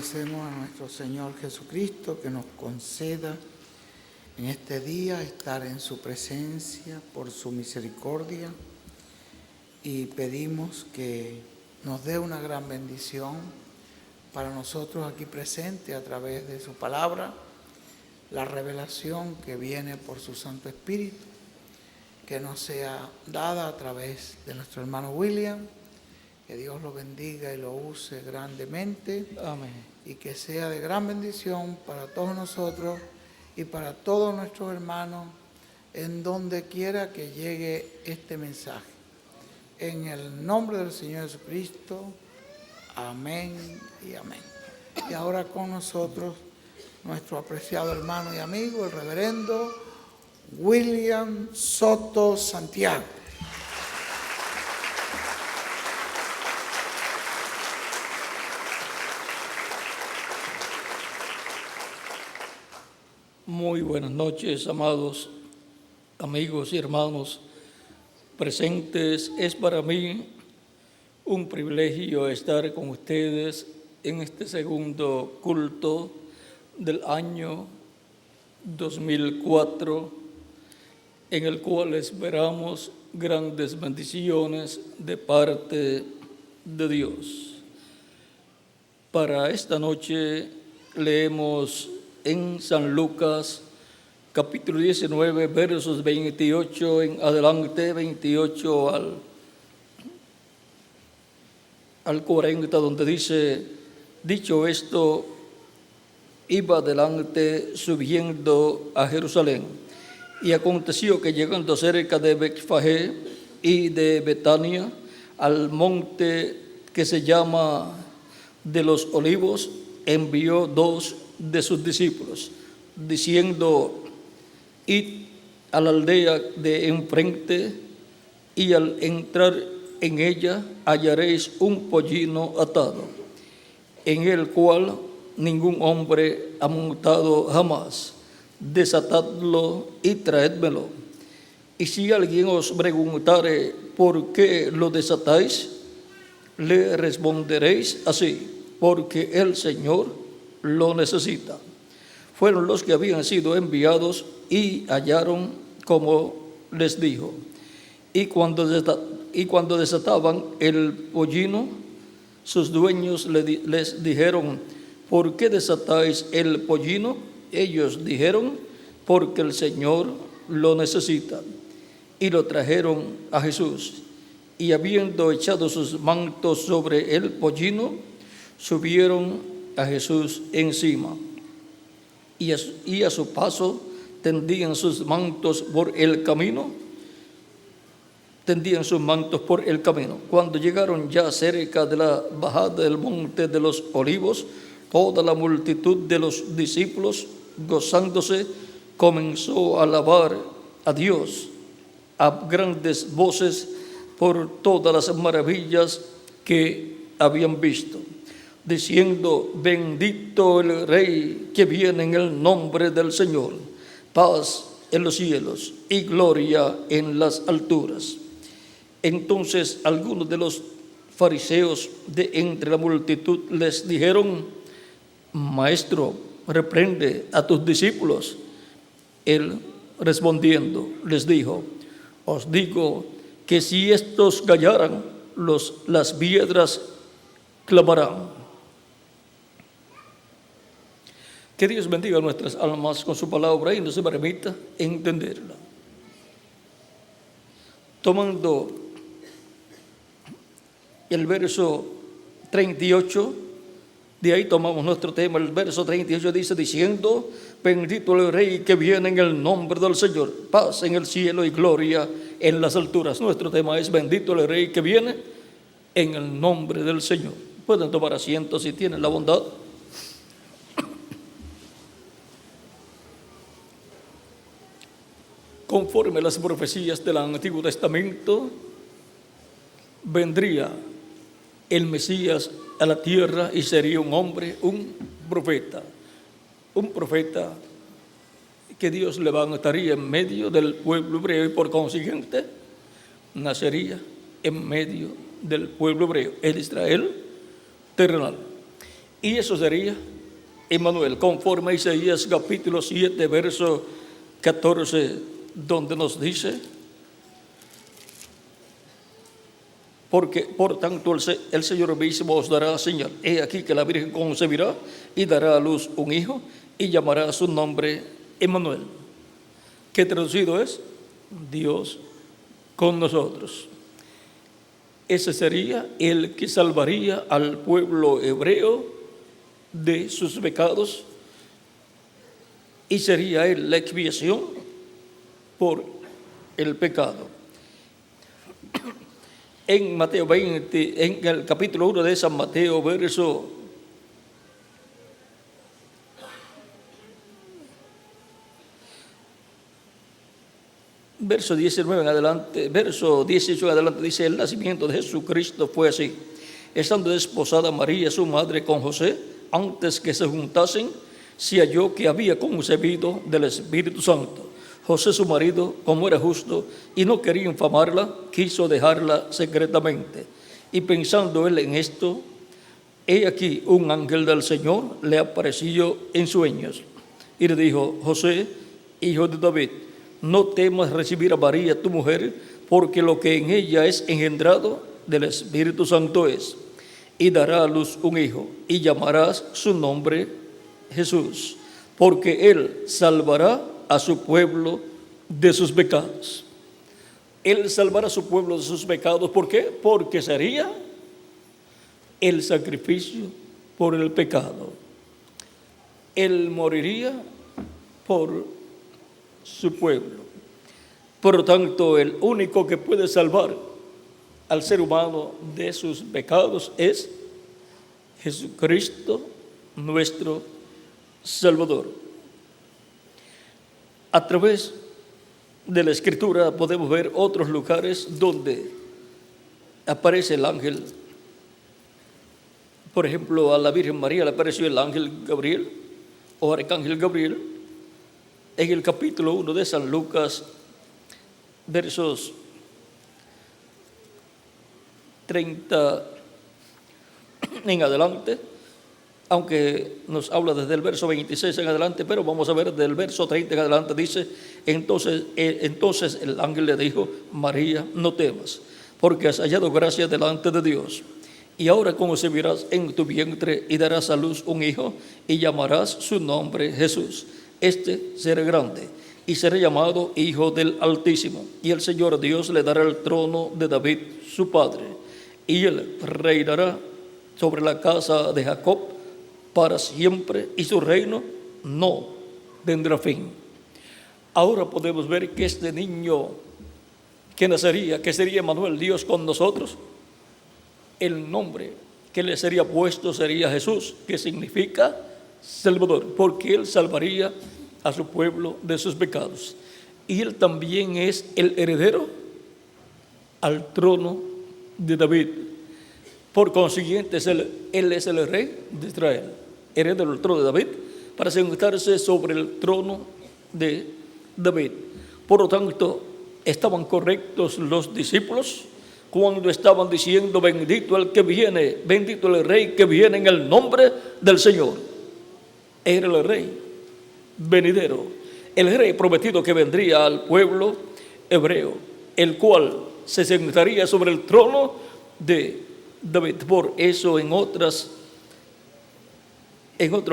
agradecemos a nuestro Señor Jesucristo que nos conceda en este día estar en su presencia por su misericordia, y pedimos que nos dé una gran bendición para nosotros aquí presentes a través de su palabra, la revelación que viene por su Santo Espíritu, que nos sea dada a través de nuestro hermano William. Que Dios lo bendiga y lo use grandemente. Amén. Y que sea de gran bendición para todos nosotros y para todos nuestros hermanos en donde quiera que llegue este mensaje. En el nombre del Señor Jesucristo, amén y amén. Y ahora con nosotros nuestro apreciado hermano y amigo, el reverendo William Soto Santiago. Muy buenas noches, amados amigos y hermanos presentes. Es para mí un privilegio estar con ustedes en este segundo culto del año 2004, en el cual esperamos grandes bendiciones de parte de Dios. Para esta noche leemos en San Lucas, capítulo 19, versos 28 en adelante, 28 al 40, donde dice: dicho esto, iba adelante subiendo a Jerusalén. Y aconteció que llegando cerca de Betfagé y de Betania, al monte que se llama de los Olivos, envió dos de sus discípulos, diciendo: id a la aldea de enfrente, y al entrar en ella hallaréis un pollino atado, en el cual ningún hombre ha montado jamás. Desatadlo y traédmelo. Y si alguien os preguntare por qué lo desatáis, le responderéis así: porque el Señor lo necesita. Fueron los que habían sido enviados y hallaron como les dijo. Y cuando desataban el pollino, sus dueños les dijeron: ¿por qué desatáis el pollino? Ellos dijeron: porque el Señor lo necesita. Y lo trajeron a Jesús. Y habiendo echado sus mantos sobre el pollino, subieron a Jesús encima, y a su paso tendían sus mantos por el camino. Cuando llegaron ya cerca de la bajada del monte de los Olivos, toda la multitud de los discípulos, gozándose, comenzó a alabar a Dios a grandes voces por todas las maravillas que habían visto, diciendo: bendito el Rey que viene en el nombre del Señor, paz en los cielos y gloria en las alturas. Entonces algunos de los fariseos de entre la multitud les dijeron: Maestro, reprende a tus discípulos. Él respondiendo les dijo: os digo que si estos callaran, las piedras clamarán. Que Dios bendiga nuestras almas con su palabra y nos permita entenderla. Tomando el verso 38, de ahí tomamos nuestro tema. El verso 38 dice: diciendo: bendito el Rey que viene en el nombre del Señor, paz en el cielo y gloria en las alturas. Nuestro tema es: bendito el Rey que viene en el nombre del Señor. Pueden tomar asiento si tienen la bondad. Conforme a las profecías del Antiguo Testamento, vendría el Mesías a la tierra y sería un hombre, un profeta que Dios levantaría en medio del pueblo hebreo, y por consiguiente nacería en medio del pueblo hebreo, el Israel terrenal. Y eso sería Emmanuel, conforme a Isaías capítulo 7, verso 14, donde nos dice: porque por tanto el Señor mismo os dará señal. He aquí que la Virgen concebirá y dará a luz un hijo y llamará su nombre Emmanuel, que traducido es Dios con nosotros. Ese sería el que salvaría al pueblo hebreo de sus pecados y sería él la expiación por el pecado. En Mateo 20, en el capítulo 1 de San Mateo, verso 19 en adelante, verso 18 en adelante, dice: el nacimiento de Jesucristo fue así. Estando desposada María, su madre, con José, antes que se juntasen, se halló que había concebido del Espíritu Santo. José, su marido, como era justo y no quería infamarla, quiso dejarla secretamente. Y pensando él en esto, he aquí un ángel del Señor le apareció en sueños y le dijo: José, hijo de David, no temas recibir a María tu mujer, porque lo que en ella es engendrado del Espíritu Santo es. Y dará a luz un hijo, y llamarás su nombre Jesús, porque él salvará a su pueblo de sus pecados. Él salvará a su pueblo de sus pecados. ¿Por qué? Porque sería el sacrificio por el pecado. Él moriría por su pueblo. Por lo tanto, el único que puede salvar al ser humano de sus pecados es Jesucristo, nuestro Salvador. A través de la Escritura podemos ver otros lugares donde aparece el ángel. Por ejemplo, a la Virgen María le apareció el ángel Gabriel o arcángel Gabriel en el capítulo 1 de San Lucas, versos 30 en adelante, aunque nos habla desde el verso 26 en adelante, pero vamos a ver del verso 30 en adelante. Dice: entonces el ángel le dijo: María, no temas, porque has hallado gracia delante de Dios. Y ahora concebirás en tu vientre y darás a luz un hijo y llamarás su nombre Jesús. Este será grande y será llamado Hijo del Altísimo. Y el Señor Dios le dará el trono de David, su padre, y él reinará sobre la casa de Jacob para siempre, y su reino no tendrá fin. Ahora podemos ver que este niño que nacería, que sería Emmanuel, Dios con nosotros, el nombre que le sería puesto sería Jesús, que significa Salvador, porque él salvaría a su pueblo de sus pecados. Y él también es el heredero al trono de David. Por consiguiente, él es el rey de Israel, heredero del trono de David, para sentarse sobre el trono de David. Por lo tanto, estaban correctos los discípulos cuando estaban diciendo: bendito el que viene, bendito el rey que viene en el nombre del Señor. Era el rey venidero, el rey prometido que vendría al pueblo hebreo, el cual se sentaría sobre el trono de David. Por eso en otros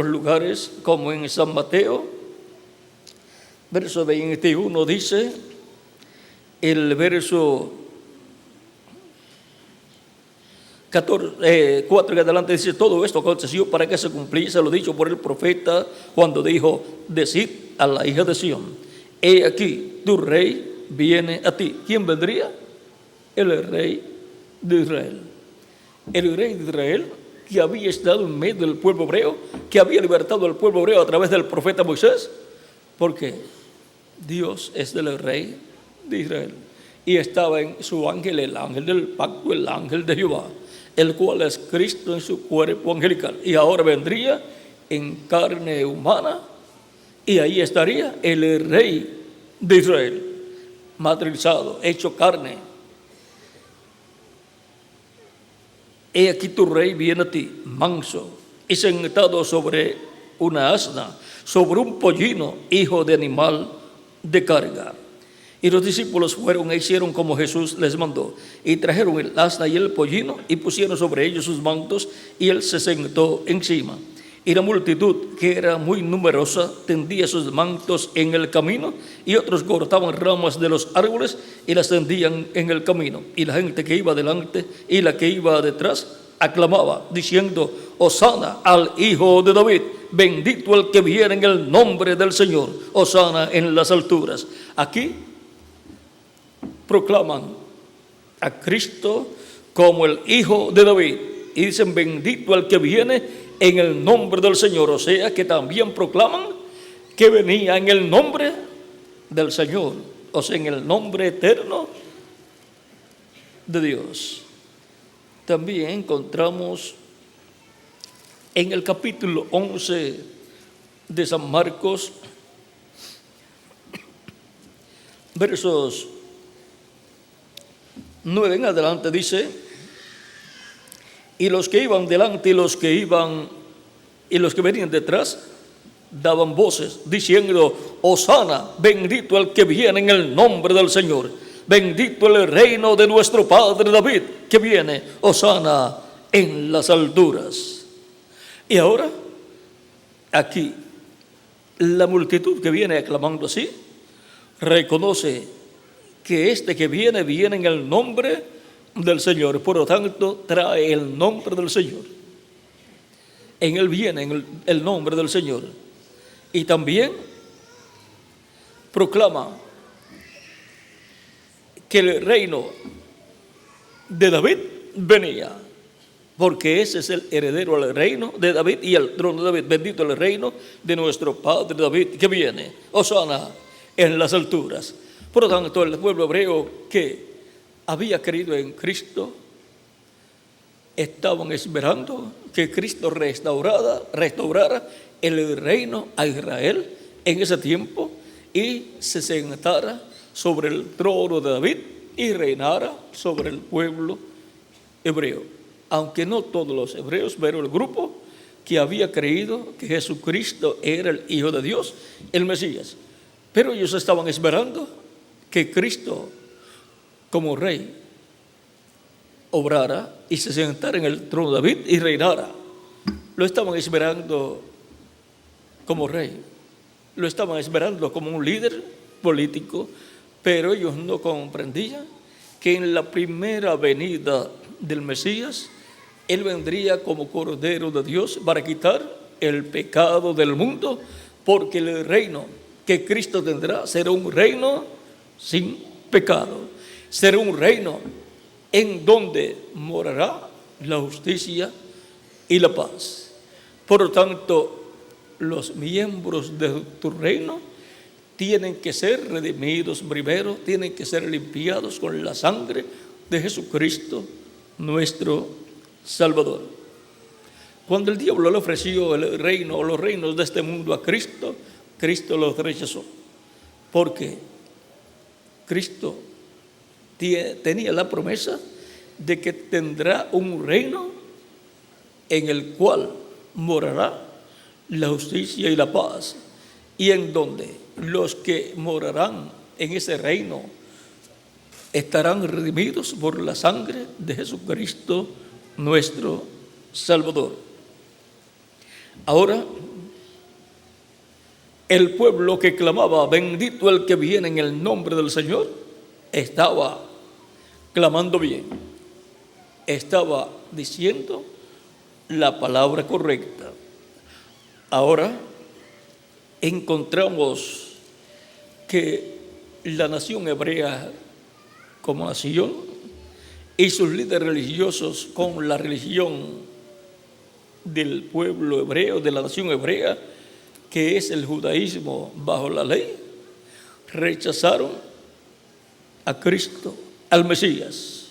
lugares, como en San Mateo, verso 21, dice el verso 4 en adelante, dice: todo esto aconteció para que se cumpliese lo dicho por el profeta cuando dijo: decid a la hija de Sión, he aquí tu rey viene a ti. ¿Quién vendría? El rey de Israel. El rey de Israel, que había estado en medio del pueblo hebreo, que había libertado al pueblo hebreo a través del profeta Moisés, porque Dios es el rey de Israel. Y estaba en su ángel, el ángel del pacto, el ángel de Jehová, el cual es Cristo en su cuerpo angelical. Y ahora vendría en carne humana, y ahí estaría el rey de Israel, materializado, hecho carne. He aquí tu rey viene a ti, manso y sentado sobre una asna, sobre un pollino, hijo de animal de carga. Y los discípulos fueron e hicieron como Jesús les mandó, y trajeron el asna y el pollino, y pusieron sobre ellos sus mantos, y él se sentó encima. Y la multitud, que era muy numerosa, tendía sus mantos en el camino, y otros cortaban ramas de los árboles y las tendían en el camino. Y la gente que iba delante y la que iba detrás aclamaba, diciendo: Hosana al Hijo de David, bendito el que viene en el nombre del Señor, Hosana en las alturas. Aquí proclaman a Cristo como el Hijo de David y dicen: bendito el que viene en el nombre del Señor. O sea que también proclaman que venía en el nombre del Señor, o sea, en el nombre eterno de Dios. También encontramos en el capítulo 11 de San Marcos, versos 9 en adelante, dice: y los que iban delante y los que venían detrás daban voces diciendo: Hosana, bendito el que viene en el nombre del Señor, bendito el reino de nuestro padre David que viene, Hosana en las alturas. Y ahora aquí la multitud que viene aclamando así reconoce que este que viene en el nombre del Señor, por lo tanto trae el nombre del Señor. En él viene en el nombre del Señor. Y también proclama que el reino de David venía, porque ese es el heredero al reino de David y al trono de David. Bendito el reino de nuestro padre David que viene, Hosana en las alturas. Por lo tanto, el pueblo hebreo que había creído en Cristo estaban esperando que Cristo restaurara el reino a Israel en ese tiempo y se sentara sobre el trono de David y reinara sobre el pueblo hebreo. Aunque no todos los hebreos, pero el grupo que había creído que Jesucristo era el Hijo de Dios, el Mesías. Pero ellos estaban esperando que Cristo, como rey, obrara y se sentara en el trono de David y reinara. Lo estaban esperando como rey, lo estaban esperando como un líder político, pero ellos no comprendían que en la primera venida del Mesías, Él vendría como Cordero de Dios para quitar el pecado del mundo, porque el reino que Cristo tendrá será un reino sin pecado, será un reino en donde morará la justicia y la paz. Por lo tanto, los miembros de tu reino tienen que ser redimidos primero, tienen que ser limpiados con la sangre de Jesucristo, nuestro Salvador. Cuando el diablo le ofreció el reino o los reinos de este mundo a Cristo, Cristo los rechazó, porque Cristo tenía la promesa de que tendrá un reino en el cual morará la justicia y la paz, y en donde los que morarán en ese reino estarán redimidos por la sangre de Jesucristo, nuestro Salvador. Ahora, el pueblo que clamaba: bendito el que viene en el nombre del Señor, estaba clamando bien, estaba diciendo la palabra correcta. Ahora encontramos que la nación hebrea como nación y sus líderes religiosos con la religión del pueblo hebreo, de la nación hebrea, que es el judaísmo bajo la ley, rechazaron a Cristo, al Mesías.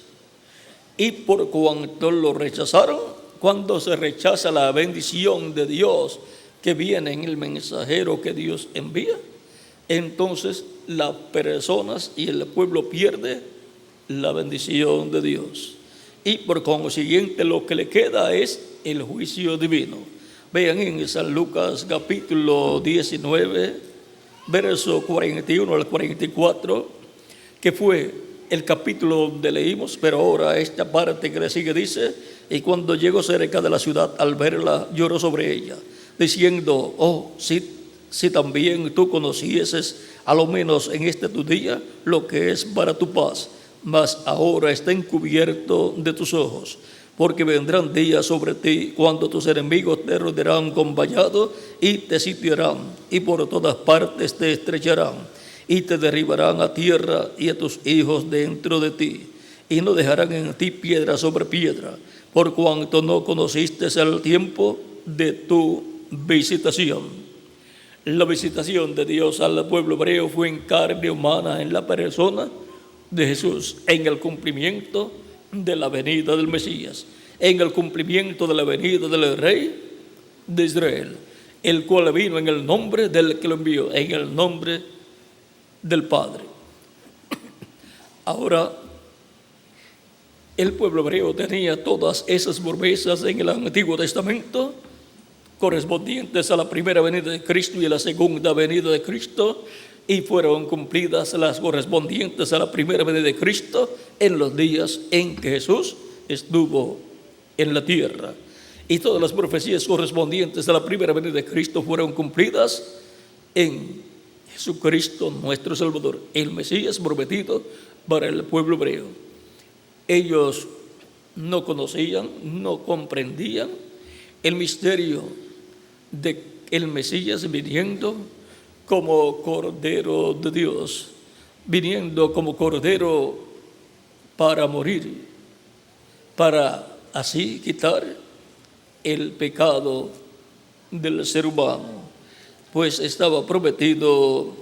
Y por cuanto lo rechazaron, cuando se rechaza la bendición de Dios que viene en el mensajero que Dios envía, entonces las personas y el pueblo pierde la bendición de Dios. Y por consiguiente lo que le queda es el juicio divino. Vean en San Lucas capítulo 19, verso 41 al 44, que fue el capítulo donde leímos, pero ahora esta parte que le sigue dice: y cuando llegó cerca de la ciudad, al verla, lloró sobre ella, diciendo: oh, si también tú conocieses, a lo menos en este tu día, lo que es para tu paz, mas ahora está encubierto de tus ojos. Porque vendrán días sobre ti cuando tus enemigos te rodearán con vallado y te sitiarán, y por todas partes te estrecharán, y te derribarán a tierra y a tus hijos dentro de ti, y no dejarán en ti piedra sobre piedra, por cuanto no conociste el tiempo de tu visitación. La visitación de Dios al pueblo hebreo fue en carne humana, en la persona de Jesús, en el cumplimiento de la venida del Mesías, en el cumplimiento de la venida del Rey de Israel, el cual vino en el nombre del que lo envió, en el nombre del Padre. Ahora, el pueblo hebreo tenía todas esas promesas en el Antiguo Testamento, correspondientes a la primera venida de Cristo y a la segunda venida de Cristo, y fueron cumplidas las correspondientes a la primera venida de Cristo en los días en que Jesús estuvo en la tierra. Y todas las profecías correspondientes a la primera venida de Cristo fueron cumplidas en Jesucristo nuestro Salvador, el Mesías prometido para el pueblo hebreo. Ellos no conocían, no comprendían el misterio de el Mesías viniendo como Cordero de Dios, viniendo como Cordero para morir, para así quitar el pecado del ser humano, pues estaba prometido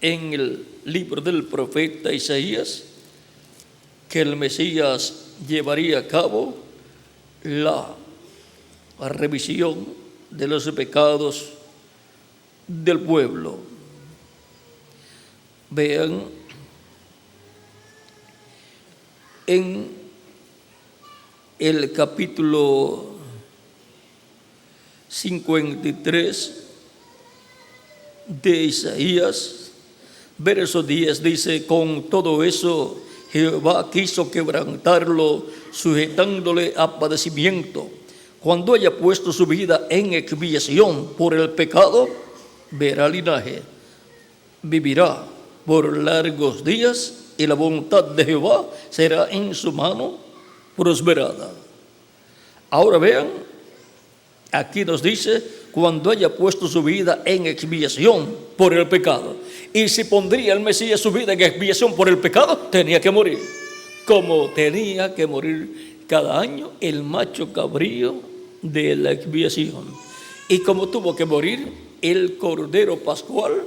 en el libro del profeta Isaías que el Mesías llevaría a cabo la remisión de los pecados del pueblo. Vean en el capítulo 53 de Isaías, verso 10, dice: con todo eso Jehová quiso quebrantarlo, sujetándole a padecimiento. Cuando haya puesto su vida en expiación por el pecado, verá linaje, vivirá por largos días, y la voluntad de Jehová será en su mano prosperada. Ahora vean, aquí nos dice: cuando haya puesto su vida en expiación por el pecado. Y si pondría el Mesías su vida en expiación por el pecado, tenía que morir, como tenía que morir cada año el macho cabrío de la expiación, y como tuvo que morir el Cordero Pascual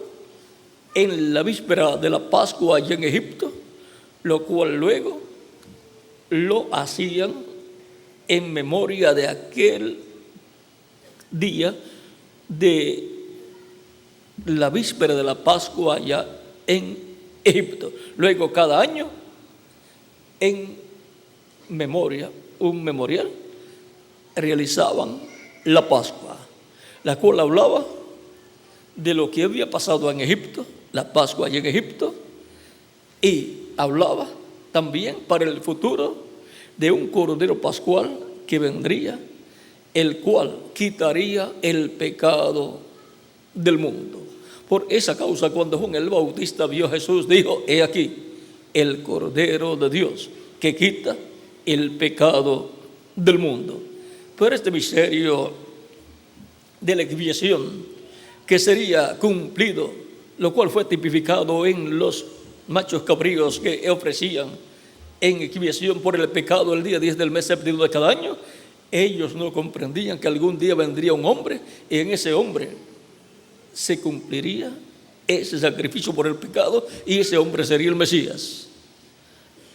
en la víspera de la Pascua allá en Egipto, lo cual luego lo hacían en memoria de aquel día de la víspera de la Pascua allá en Egipto. Luego cada año, en memoria, un memorial, realizaban la Pascua, la cual hablaba de lo que había pasado en Egipto, la Pascua allá en Egipto, y hablaba también para el futuro de un Cordero Pascual que vendría, el cual quitaría el pecado del mundo. Por esa causa, cuando Juan el Bautista vio a Jesús, dijo: he aquí el Cordero de Dios que quita el pecado del mundo. Pero este misterio de la expiación que sería cumplido, lo cual fue tipificado en los machos cabríos que ofrecían en expiación por el pecado el día 10 del mes séptimo de cada año, ellos no comprendían que algún día vendría un hombre, y en ese hombre se cumpliría ese sacrificio por el pecado, y ese hombre sería el Mesías.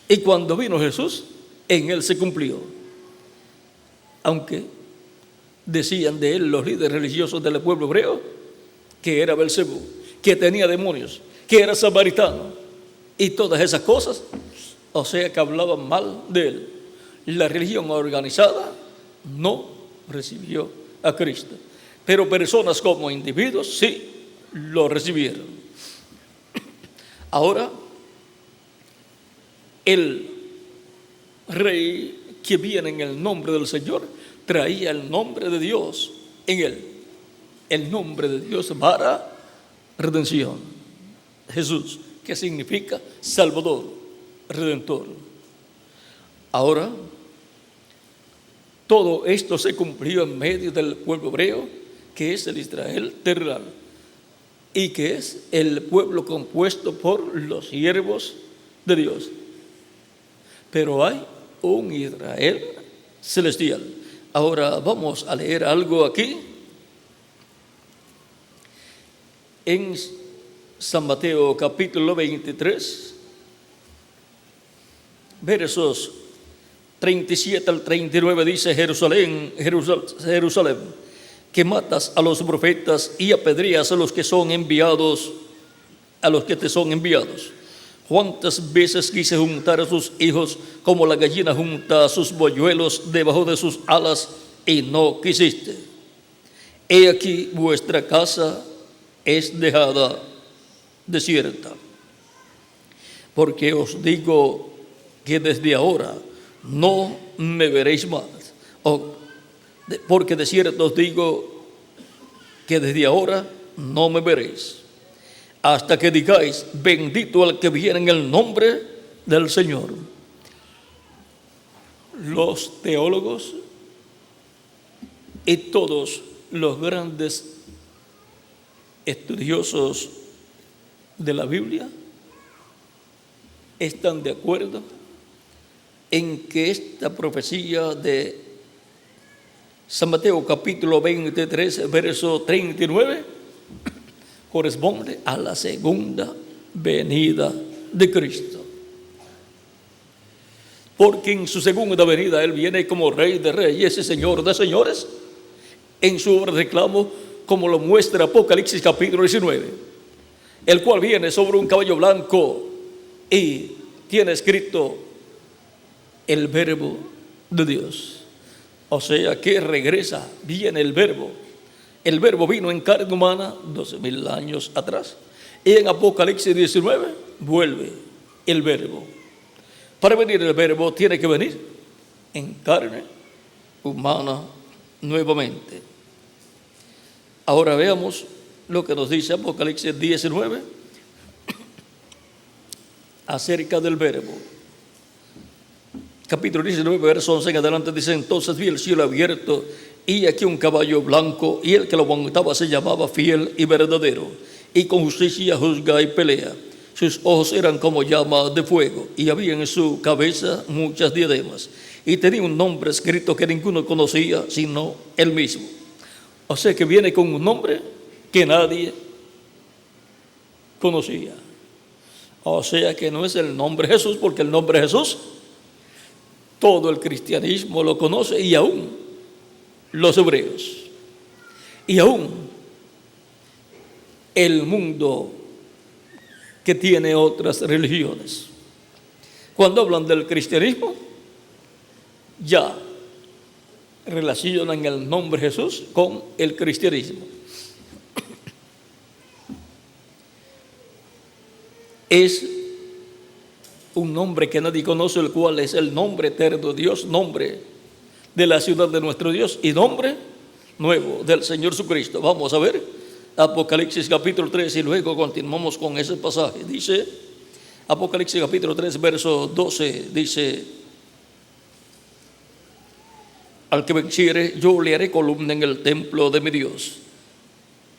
Y cuando vino Jesús, en él se cumplió. Aunque decían de él los líderes religiosos del pueblo hebreo que era Belcebú, que tenía demonios, que era samaritano y todas esas cosas, o sea que hablaban mal de él. La religión organizada no recibió a Cristo. pero personas como individuos sí lo recibieron. Ahora, el rey que viene en el nombre del Señor traía el nombre de Dios en él, el nombre de Dios para redención. Jesús, que significa Salvador, Redentor. Ahora, todo esto se cumplió en medio del pueblo hebreo, que es el Israel terrenal, y que es el pueblo compuesto por los siervos de Dios. Pero hay un Israel celestial. Ahora vamos a leer algo aquí en San Mateo capítulo 23, versos 37 al 39, dice: Jerusalén, Jerusalén, que matas a los profetas y apedreas a los que son enviados, a los que te son enviados. ¿Cuántas veces quise juntar a sus hijos como la gallina junta a sus polluelos debajo de sus alas y no quisiste? He aquí vuestra casa es dejada desierta. Porque os digo que desde ahora no me veréis más. Porque de cierto os digo que desde ahora no me veréis, hasta que digáis: bendito al que viene en el nombre del Señor. Los teólogos y todos los grandes estudiosos de la Biblia están de acuerdo en que esta profecía de San Mateo capítulo 23, verso 39, corresponde a la segunda venida de Cristo. Porque en su segunda venida Él viene como Rey de Reyes y Señor de Señores, en su obra de reclamo, como lo muestra Apocalipsis capítulo 19, el cual viene sobre un caballo blanco y tiene escrito el Verbo de Dios. O sea que regresa, viene el Verbo. El Verbo vino en carne humana 12,000 años atrás. Y en Apocalipsis 19 vuelve el Verbo. Para venir el Verbo tiene que venir en carne humana nuevamente. Ahora veamos lo que nos dice Apocalipsis 19 acerca del Verbo. Capítulo 19, verso 11 en adelante dice: entonces vi el cielo abierto y aquí un caballo blanco, y el que lo montaba se llamaba Fiel y Verdadero, y con justicia juzga y pelea. Sus ojos eran como llamas de fuego, y había en su cabeza muchas diademas, y tenía un nombre escrito que ninguno conocía sino él mismo. O sea que viene con un nombre que nadie conocía. O sea que no es el nombre Jesús, porque el nombre Jesús todo el cristianismo lo conoce, y aún los hebreos, y aún el mundo que tiene otras religiones. Cuando hablan del cristianismo, ya relacionan el nombre Jesús con el cristianismo. Es un nombre que nadie conoce, el cual es el nombre eterno de Dios, nombre de la ciudad de nuestro Dios y nombre nuevo del Señor Jesucristo. Vamos a ver Apocalipsis capítulo 3 y luego continuamos con ese pasaje. Dice Apocalipsis capítulo 3, verso 12, dice: al que venciere, yo le haré columna en el templo de mi Dios,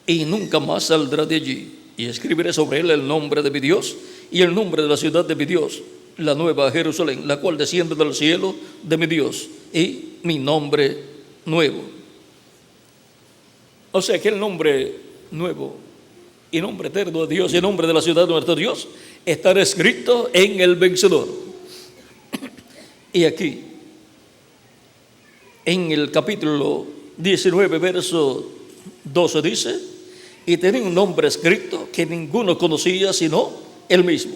y nunca más saldrá de allí. Y escribiré sobre él el nombre de mi Dios y el nombre de la ciudad de mi Dios, la nueva Jerusalén, la cual desciende del cielo de mi Dios, y mi nombre nuevo. O sea que el nombre nuevo y nombre eterno de Dios y el nombre de la ciudad de nuestro Dios estará escrito en el vencedor. Y aquí, en el capítulo 19, verso 12 dice: y tenía un nombre escrito que ninguno conocía sino él mismo.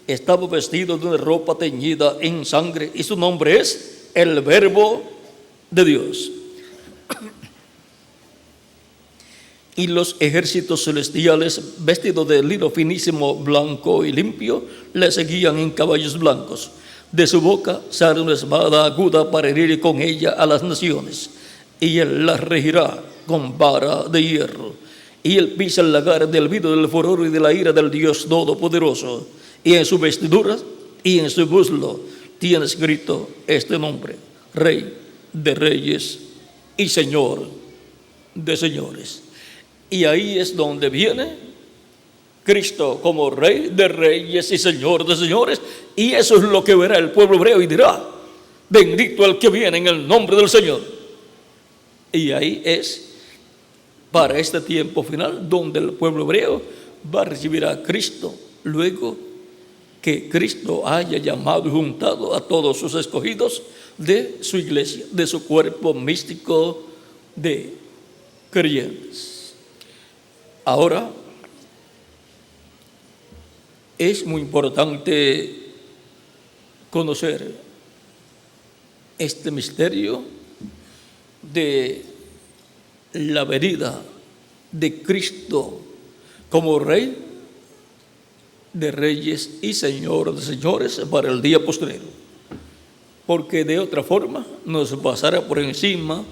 Estaba vestido de una ropa teñida en sangre, y su nombre es el Verbo de Dios. y los ejércitos celestiales, vestidos de lino finísimo, blanco y limpio, le seguían en caballos blancos. De su boca sale una espada aguda para herir con ella a las naciones, y él las regirá con vara de hierro. Y él pisa el lagar del vino del furor y de la ira del Dios Todopoderoso. Y en su vestidura y en su muslo tiene escrito este nombre: Rey de Reyes y Señor de Señores. Y ahí es donde viene Cristo como Rey de Reyes y Señor de Señores. Y eso es lo que verá el pueblo hebreo y dirá: bendito el que viene en el nombre del Señor. Y ahí es, para este tiempo final, donde el pueblo hebreo va a recibir a Cristo, luego que Cristo haya llamado y juntado a todos sus escogidos de su iglesia, de su cuerpo místico de creyentes. Ahora, es muy importante conocer este misterio de la venida de Cristo como Rey de Reyes y Señor de Señores para el día postrero, porque de otra forma nos pasará por encima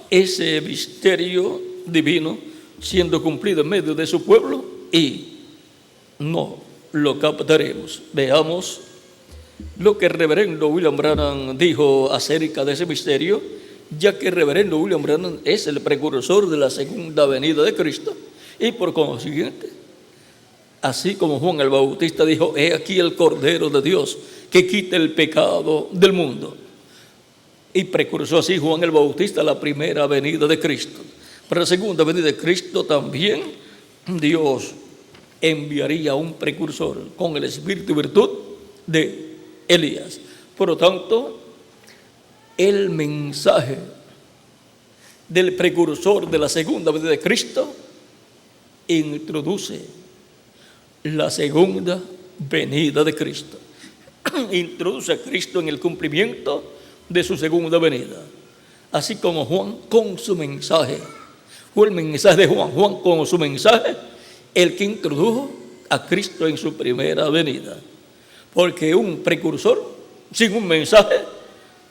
ese misterio divino siendo cumplido en medio de su pueblo y no lo captaremos. Veamos lo que el reverendo William Branham dijo acerca de ese misterio, ya que el reverendo William Branham es el precursor de la segunda venida de Cristo, y por consiguiente, así como Juan el Bautista dijo: he aquí el Cordero de Dios que quita el pecado del mundo, y precursó así Juan el Bautista la primera venida de Cristo. Para la segunda venida de Cristo también Dios enviaría un precursor con el espíritu y virtud de Elías. Por lo tanto, el mensaje del precursor de la segunda venida de Cristo introduce la segunda venida de Cristo. Introduce a Cristo en el cumplimiento de su segunda venida. Así como Juan con su mensaje, fue el mensaje de Juan, Juan con su mensaje, el que introdujo a Cristo en su primera venida. Porque un precursor sin un mensaje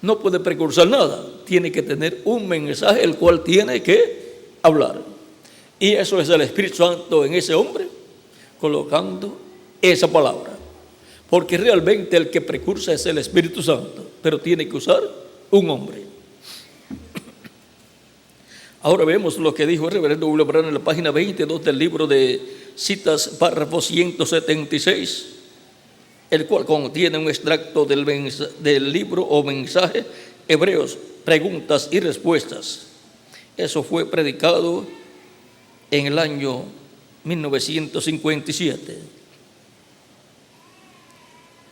no puede precursar nada. Tiene que tener un mensaje el cual tiene que hablar. Y eso es el Espíritu Santo en ese hombre, colocando esa palabra. Porque realmente el que precursa es el Espíritu Santo, pero tiene que usar un hombre. Ahora vemos lo que dijo el reverendo William Branham en la página 22 del libro de citas, párrafo 176, el cual contiene un extracto del libro o mensaje Hebreos, preguntas y respuestas. Eso fue predicado en el año 1957.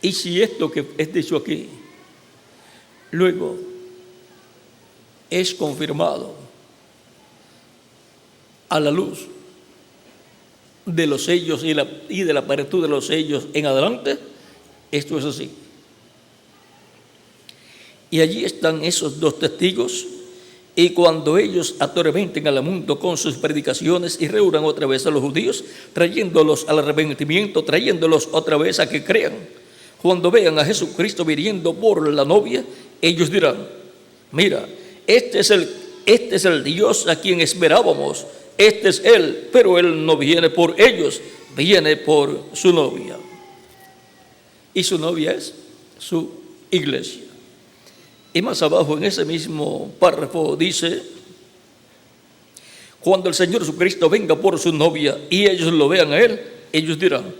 Y si esto que es dicho aquí luego es confirmado a la luz de los sellos y de la apertura de los sellos en adelante, esto es así. Y allí están esos dos testigos, y cuando ellos atormenten al mundo con sus predicaciones y reúnan otra vez a los judíos, trayéndolos al arrepentimiento, trayéndolos otra vez a que crean, cuando vean a Jesucristo viniendo por la novia, ellos dirán: mira, este es el Dios a quien esperábamos. Este es Él, pero Él no viene por ellos, viene por su novia. Y su novia es su iglesia. Y más abajo en ese mismo párrafo dice: cuando el Señor Jesucristo venga por su novia y ellos lo vean a Él, ellos dirán: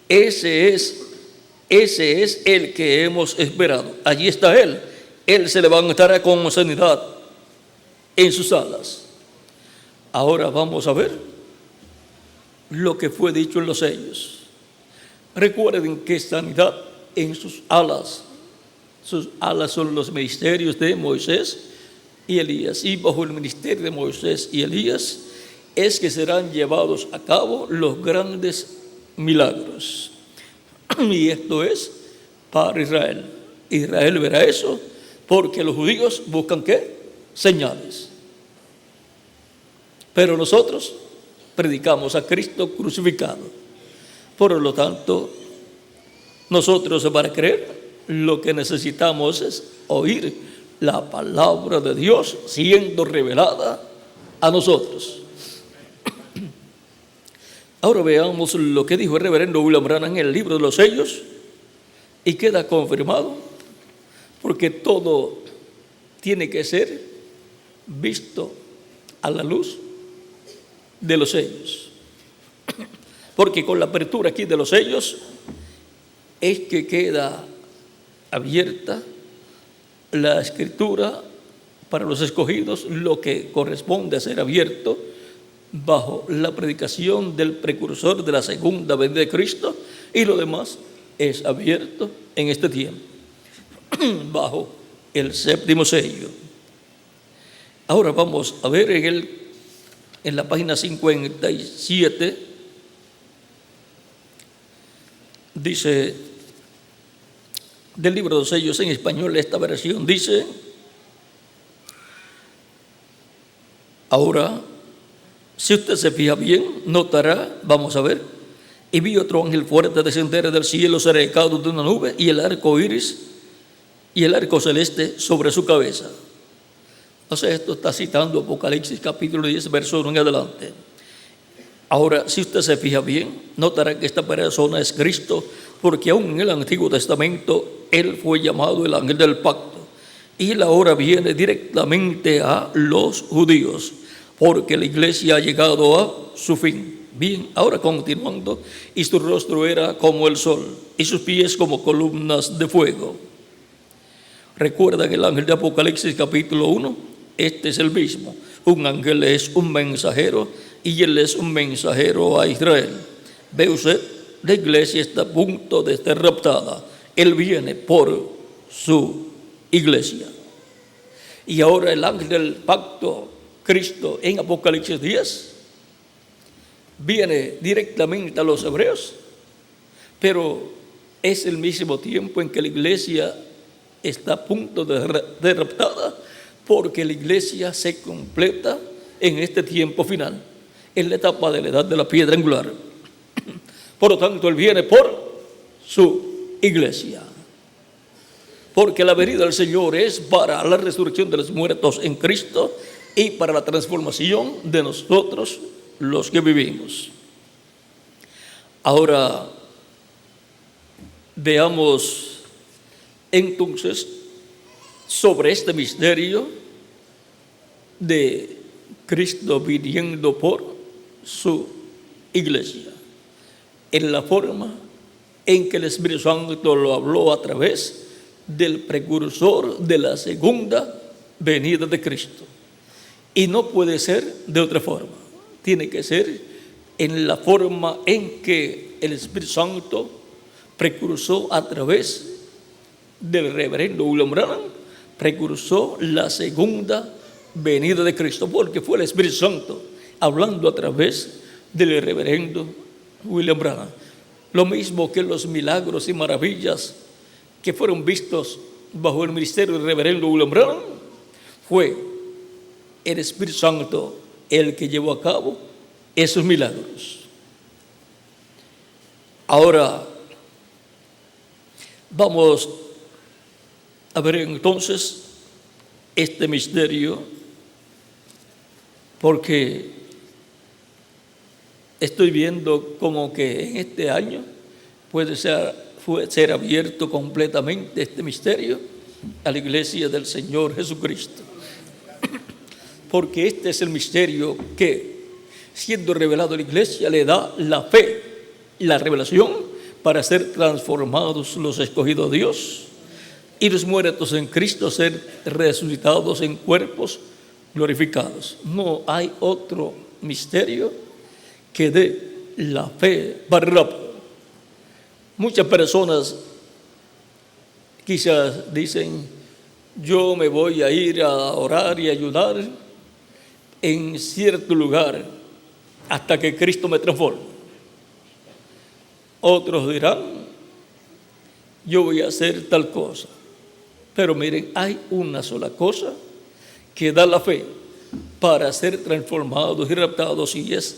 ese es el que hemos esperado. Allí está Él. Él se levantará con sanidad en sus alas. Ahora vamos a ver lo que fue dicho en los sellos. Recuerden que sanidad en sus alas. Sus alas son los ministerios de Moisés y Elías. Y bajo el ministerio de Moisés y Elías es que serán llevados a cabo los grandes milagros. Y esto es para Israel. Israel verá eso porque los judíos buscan ¿qué? Señales. Pero nosotros predicamos a Cristo crucificado. Por lo tanto, nosotros para creer lo que necesitamos es oír la palabra de Dios siendo revelada a nosotros. Ahora veamos lo que dijo el reverendo William Branham en el libro de los sellos, y queda confirmado, porque todo tiene que ser visto a la luz de los sellos. Porque con la apertura aquí de los sellos es que queda abierta la escritura para los escogidos, lo que corresponde a ser abierto bajo la predicación del precursor de la segunda venida de Cristo, y lo demás es abierto en este tiempo bajo el séptimo sello. Ahora vamos a ver en la página 57, dice, del libro de los sellos en español, esta versión dice: ahora, si usted se fija bien, notará, vamos a ver, y vi otro ángel fuerte descender del cielo cercado de una nube, y el arco iris y el arco celeste sobre su cabeza. O sea, esto está citando Apocalipsis capítulo 10, verso 1 en adelante. Ahora, si usted se fija bien, notará que esta persona es Cristo, porque aún en el Antiguo Testamento Él fue llamado el ángel del pacto, y Él ahora viene directamente a los judíos, porque la iglesia ha llegado a su fin. Bien, ahora continuando, y su rostro era como el sol, y sus pies como columnas de fuego. ¿Recuerdan el ángel de Apocalipsis capítulo 1? Este es el mismo. Un ángel es un mensajero, y él es un mensajero a Israel. Ve usted, la iglesia está a punto de ser raptada. Él viene por su iglesia. Y ahora el ángel del pacto, Cristo, en Apocalipsis 10, viene directamente a los hebreos, pero es el mismo tiempo en que la iglesia está a punto de ser raptada, porque la iglesia se completa en este tiempo final, en la etapa de la edad de la piedra angular. Por lo tanto, Él viene por su iglesia, porque la venida del Señor es para la resurrección de los muertos en Cristo y para la transformación de nosotros los que vivimos. Ahora veamos entonces sobre este misterio de Cristo viniendo por su iglesia, en la forma en que el Espíritu Santo lo habló a través del precursor de la segunda venida de Cristo. Y no puede ser de otra forma, tiene que ser en la forma en que el Espíritu Santo precursó a través del reverendo William Branham, precursó la segunda venida de Cristo, porque fue el Espíritu Santo hablando a través del reverendo William Branham. Lo mismo que los milagros y maravillas que fueron vistos bajo el ministerio del reverendo William Branham, fue el Espíritu Santo el que llevó a cabo esos milagros. Ahora vamos a ver entonces este misterio, porque estoy viendo como que en este año puede ser abierto completamente este misterio a la iglesia del Señor Jesucristo. Porque este es el misterio que, siendo revelado a la iglesia, le da la fe y la revelación para ser transformados los escogidos de Dios y los muertos en Cristo ser resucitados en cuerpos glorificados. No hay otro misterio que dé la fe para el rapto. Muchas personas quizás dicen: yo me voy a ir a orar y ayudar en cierto lugar hasta que Cristo me transforme. Otros dirán: yo voy a hacer tal cosa. Pero miren, hay una sola cosa que da la fe para ser transformados y raptados, y es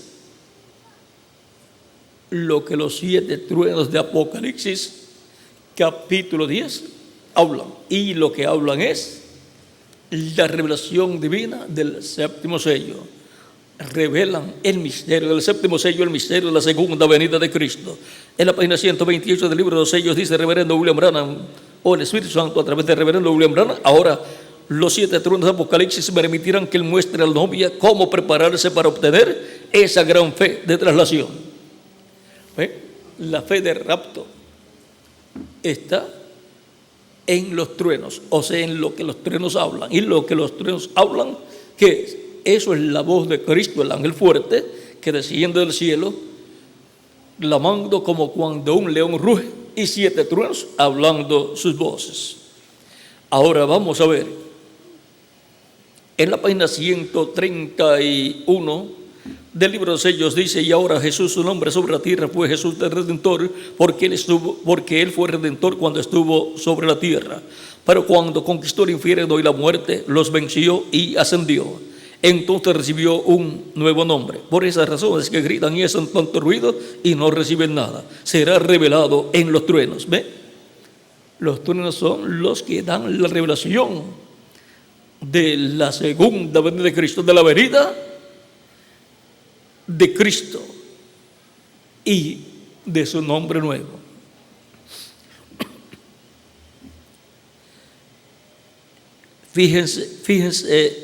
lo que los 7 truenos de Apocalipsis, capítulo 10, hablan. Y lo que hablan es la revelación divina del séptimo sello. Revelan el misterio del séptimo sello, el misterio de la segunda venida de Cristo. En la página 128 del libro de los sellos dice Reverendo William Branham, o el Espíritu Santo a través de Reverendo William Branham: ahora los 7 tronos de Apocalipsis permitirán que él muestre a la novia cómo prepararse para obtener esa gran fe de traslación. ¿Ve? La fe de rapto está en los truenos, o sea, en lo que los truenos hablan. Y lo que los truenos hablan, ¿qué es? Eso es la voz de Cristo, el ángel fuerte que desciende del cielo, clamando como cuando un león ruge, y 7 truenos hablando sus voces. Ahora vamos a ver, en la página 131 del libro de los sellos dice: y ahora Jesús, su nombre sobre la tierra fue Jesús el Redentor, porque él fue Redentor cuando estuvo sobre la tierra. Pero cuando conquistó el infierno y la muerte, los venció y ascendió. Entonces recibió un nuevo nombre. Por esas razones que gritan y hacen tanto ruido y no reciben nada. Será revelado en los truenos. ¿Ve? Los truenos son los que dan la revelación de la segunda venida de Cristo, de la venida de Cristo y de su nombre nuevo. Fíjense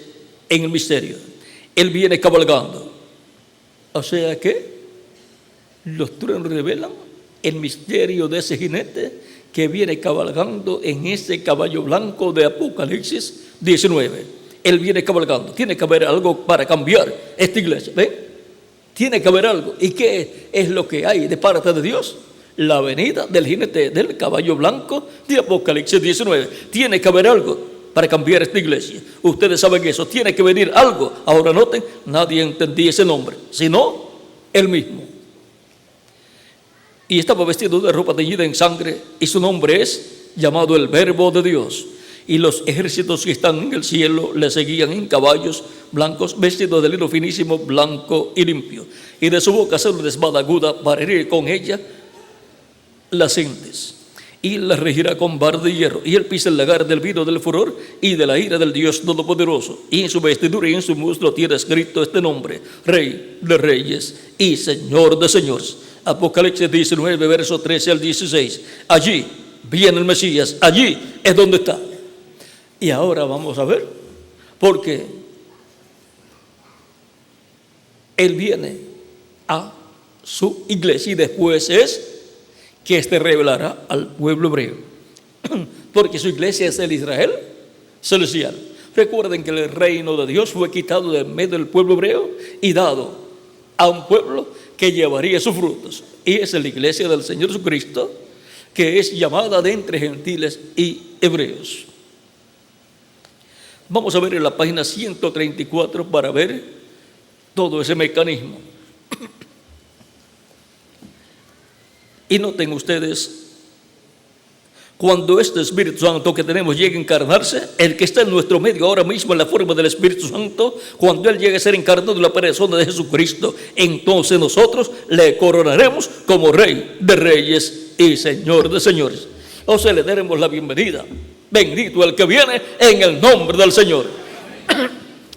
en el misterio. Él viene cabalgando. O sea que los truenos revelan el misterio de ese jinete que viene cabalgando en ese caballo blanco de Apocalipsis 19. Él viene cabalgando. Tiene que haber algo para cambiar esta iglesia. ¿Ven? Tiene que haber algo. ¿Y qué es lo que hay de parte de Dios? La venida del jinete del caballo blanco de Apocalipsis 19. Tiene que haber algo para cambiar esta iglesia. Ustedes saben eso. Tiene que venir algo. Ahora noten, nadie entendía ese nombre, sino él mismo. Y estaba vestido de ropa teñida en sangre, y su nombre es llamado el Verbo de Dios. Y los ejércitos que están en el cielo le seguían en caballos blancos, vestidos de lino finísimo, blanco y limpio. Y de su boca sale una espada aguda para herir con ella las gentes. Y la regirá con vara de hierro, y él pisa el lagar del vino del furor y de la ira del Dios Todopoderoso. Y en su vestidura y en su muslo tiene escrito este nombre: Rey de Reyes y Señor de Señores. Apocalipsis 19, verso 13 al 16. Allí viene el Mesías, allí es donde está. Y ahora vamos a ver, porque él viene a su iglesia y después es que éste revelará al pueblo hebreo, porque su iglesia es el Israel celestial. Recuerden que el reino de Dios fue quitado de medio del pueblo hebreo y dado a un pueblo que llevaría sus frutos, y es la iglesia del Señor Jesucristo, que es llamada de entre gentiles y hebreos. Vamos a ver en la página 134 para ver todo ese mecanismo. Y noten ustedes, cuando este Espíritu Santo que tenemos llegue a encarnarse, el que está en nuestro medio ahora mismo en la forma del Espíritu Santo, cuando Él llegue a ser encarnado en la persona de Jesucristo, entonces nosotros le coronaremos como Rey de Reyes y Señor de Señores. O sea, le daremos la bienvenida. Bendito el que viene en el nombre del Señor.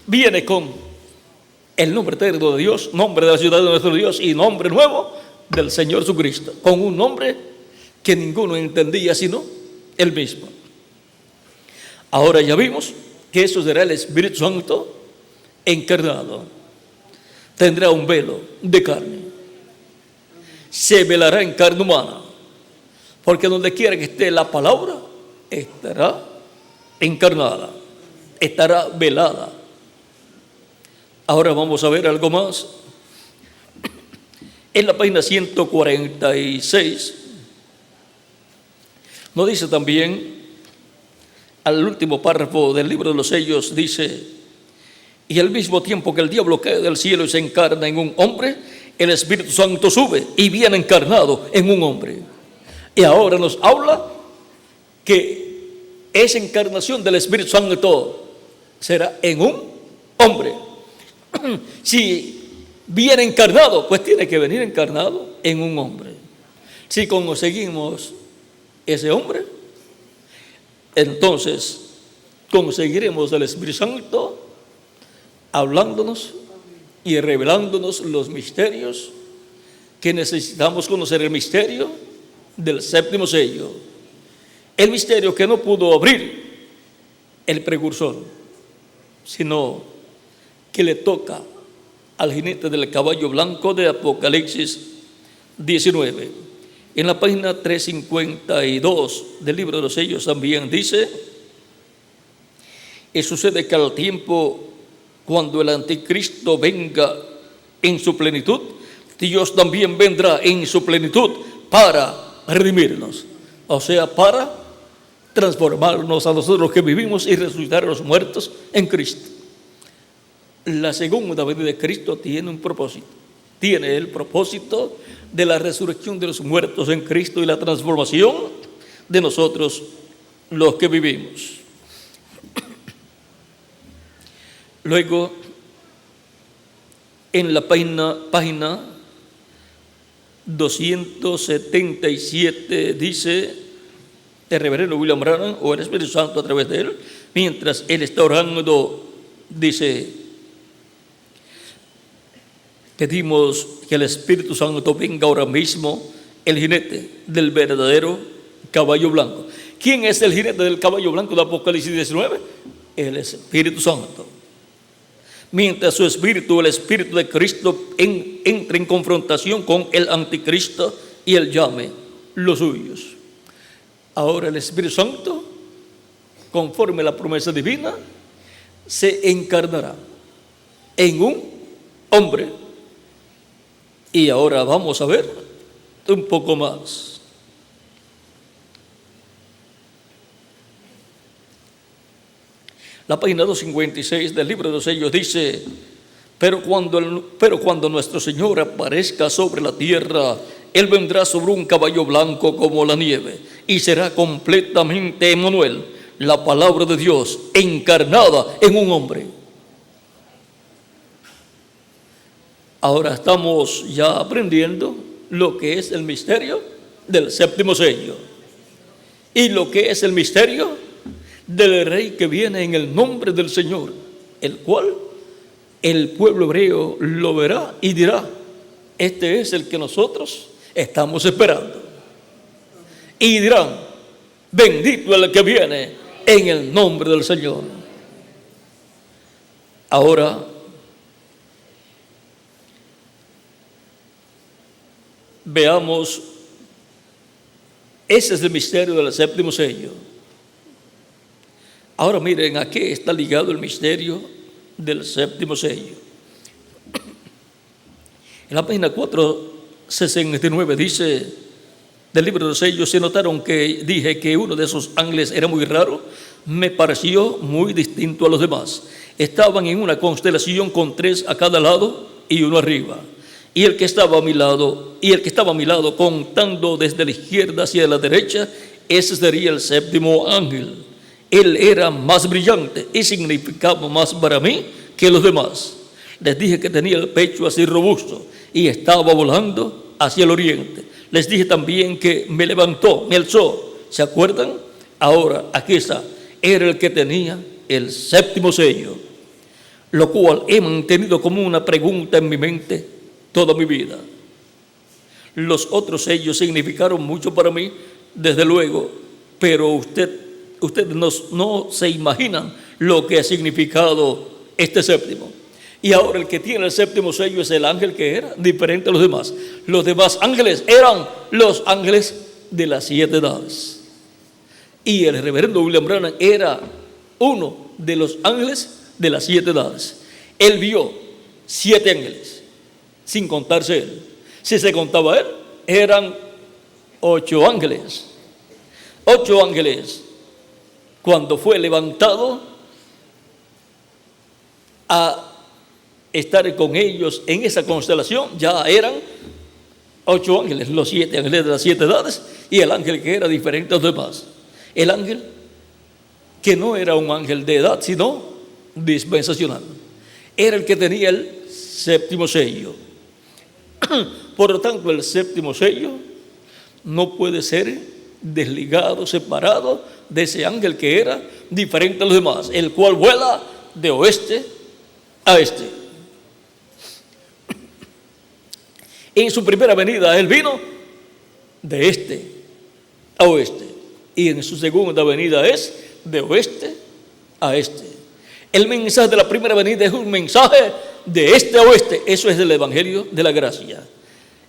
Viene con el nombre eterno de Dios, nombre de la ciudad de nuestro Dios y nombre nuevo del Señor Jesucristo, con un nombre que ninguno entendía sino él mismo. Ahora ya vimos que eso será el Espíritu Santo encarnado. Tendrá un velo de carne, se velará en carne humana, porque donde quiera que esté la palabra estará encarnada, estará velada. Ahora vamos a ver algo más. En la página 146 nos dice también, al último párrafo del libro de los sellos, dice: y al mismo tiempo que el diablo cae del cielo y se encarna en un hombre, el Espíritu Santo sube y viene encarnado en un hombre. Y ahora nos habla que esa encarnación del Espíritu Santo será en un hombre. Si viene encarnado, pues tiene que venir encarnado en un hombre. Si conseguimos ese hombre, entonces conseguiremos el Espíritu Santo hablándonos y revelándonos los misterios que necesitamos conocer. El misterio del séptimo sello, el misterio que no pudo abrir el precursor, sino que le toca al jinete del caballo blanco de Apocalipsis 19. En la página 352 del libro de los sellos también dice: y sucede que al tiempo cuando el anticristo venga en su plenitud, Dios también vendrá en su plenitud para redimirnos, o sea, para transformarnos a nosotros que vivimos y resucitar a los muertos en Cristo. La segunda venida de Cristo tiene un propósito. Tiene el propósito de la resurrección de los muertos en Cristo y la transformación de nosotros los que vivimos. Luego, en la página 277 dice el reverendo William Branham, o el Espíritu Santo a través de él, mientras él está orando, dice: pedimos que el Espíritu Santo venga ahora mismo, el jinete del verdadero caballo blanco. ¿Quién es el jinete del caballo blanco de Apocalipsis 19? El Espíritu Santo. Mientras su espíritu, el Espíritu de Cristo, entre en confrontación con el anticristo y él llame los suyos. Ahora el Espíritu Santo, conforme a la promesa divina, se encarnará en un hombre. Y ahora vamos a ver un poco más. La página 256 del libro de los sellos dice: pero cuando nuestro Señor aparezca sobre la tierra, Él vendrá sobre un caballo blanco como la nieve, y será completamente Emmanuel, la palabra de Dios encarnada en un hombre. Ahora estamos ya aprendiendo lo que es el misterio del séptimo sello y lo que es el misterio del Rey que viene en el nombre del Señor, el cual el pueblo hebreo lo verá y dirá: este es el que nosotros estamos esperando. Y dirán: bendito el que viene en el nombre del Señor. Ahora veamos, ese es el misterio del séptimo sello. Ahora miren a qué está ligado el misterio del séptimo sello. En la página 469 dice del libro de los sellos: se notaron que dije que uno de esos ángeles era muy raro, me pareció muy distinto a los demás. Estaban en una constelación con 3 a cada lado y uno arriba. Y el que estaba a mi lado, contando desde la izquierda hacia la derecha, ese sería el séptimo ángel. Él era más brillante y significaba más para mí que los demás. Les dije que tenía el pecho así robusto y estaba volando hacia el oriente. Les dije también que me levantó, me alzó. ¿Se acuerdan? Ahora, aquí está. Era el que tenía el séptimo sello, lo cual he mantenido como una pregunta en mi mente toda mi vida. Los otros sellos significaron mucho para mí, desde luego, pero ustedes no se imaginan lo que ha significado este séptimo. Y ahora el que tiene el séptimo sello es el ángel que era diferente a los demás. Los demás ángeles eran los ángeles de las 7 edades. Y el reverendo William Branham era uno de los ángeles de las 7 edades. Él vio 7 ángeles, sin contarse él. Si se contaba él, eran 8 ángeles. 8 ángeles. Cuando fue levantado a estar con ellos en esa constelación, ya eran 8 ángeles, los 7 ángeles de las 7 edades, y el ángel que era diferente a los demás. El ángel que no era un ángel de edad, sino dispensacional. Era el que tenía el séptimo sello. Por lo tanto, el séptimo sello no puede ser desligado, separado de ese ángel que era diferente a los demás, el cual vuela de oeste a este. En su primera venida él vino de este a oeste, y en su segunda venida es de oeste a este. El mensaje de la primera venida es un mensaje de este a oeste. Eso es el evangelio de la gracia.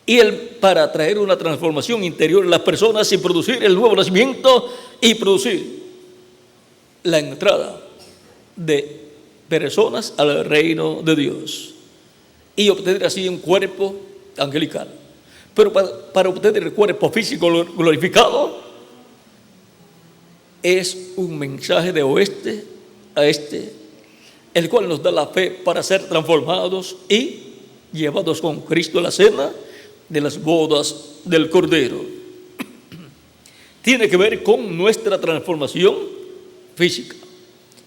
Y él, para traer una transformación interior en las personas y producir el nuevo nacimiento y producir la entrada de personas al reino de Dios y obtener así un cuerpo angelical. Pero para obtener el cuerpo físico glorificado es un mensaje de oeste a este, el cual nos da la fe para ser transformados y llevados con Cristo a la cena de las bodas del Cordero. Tiene que ver con nuestra transformación física.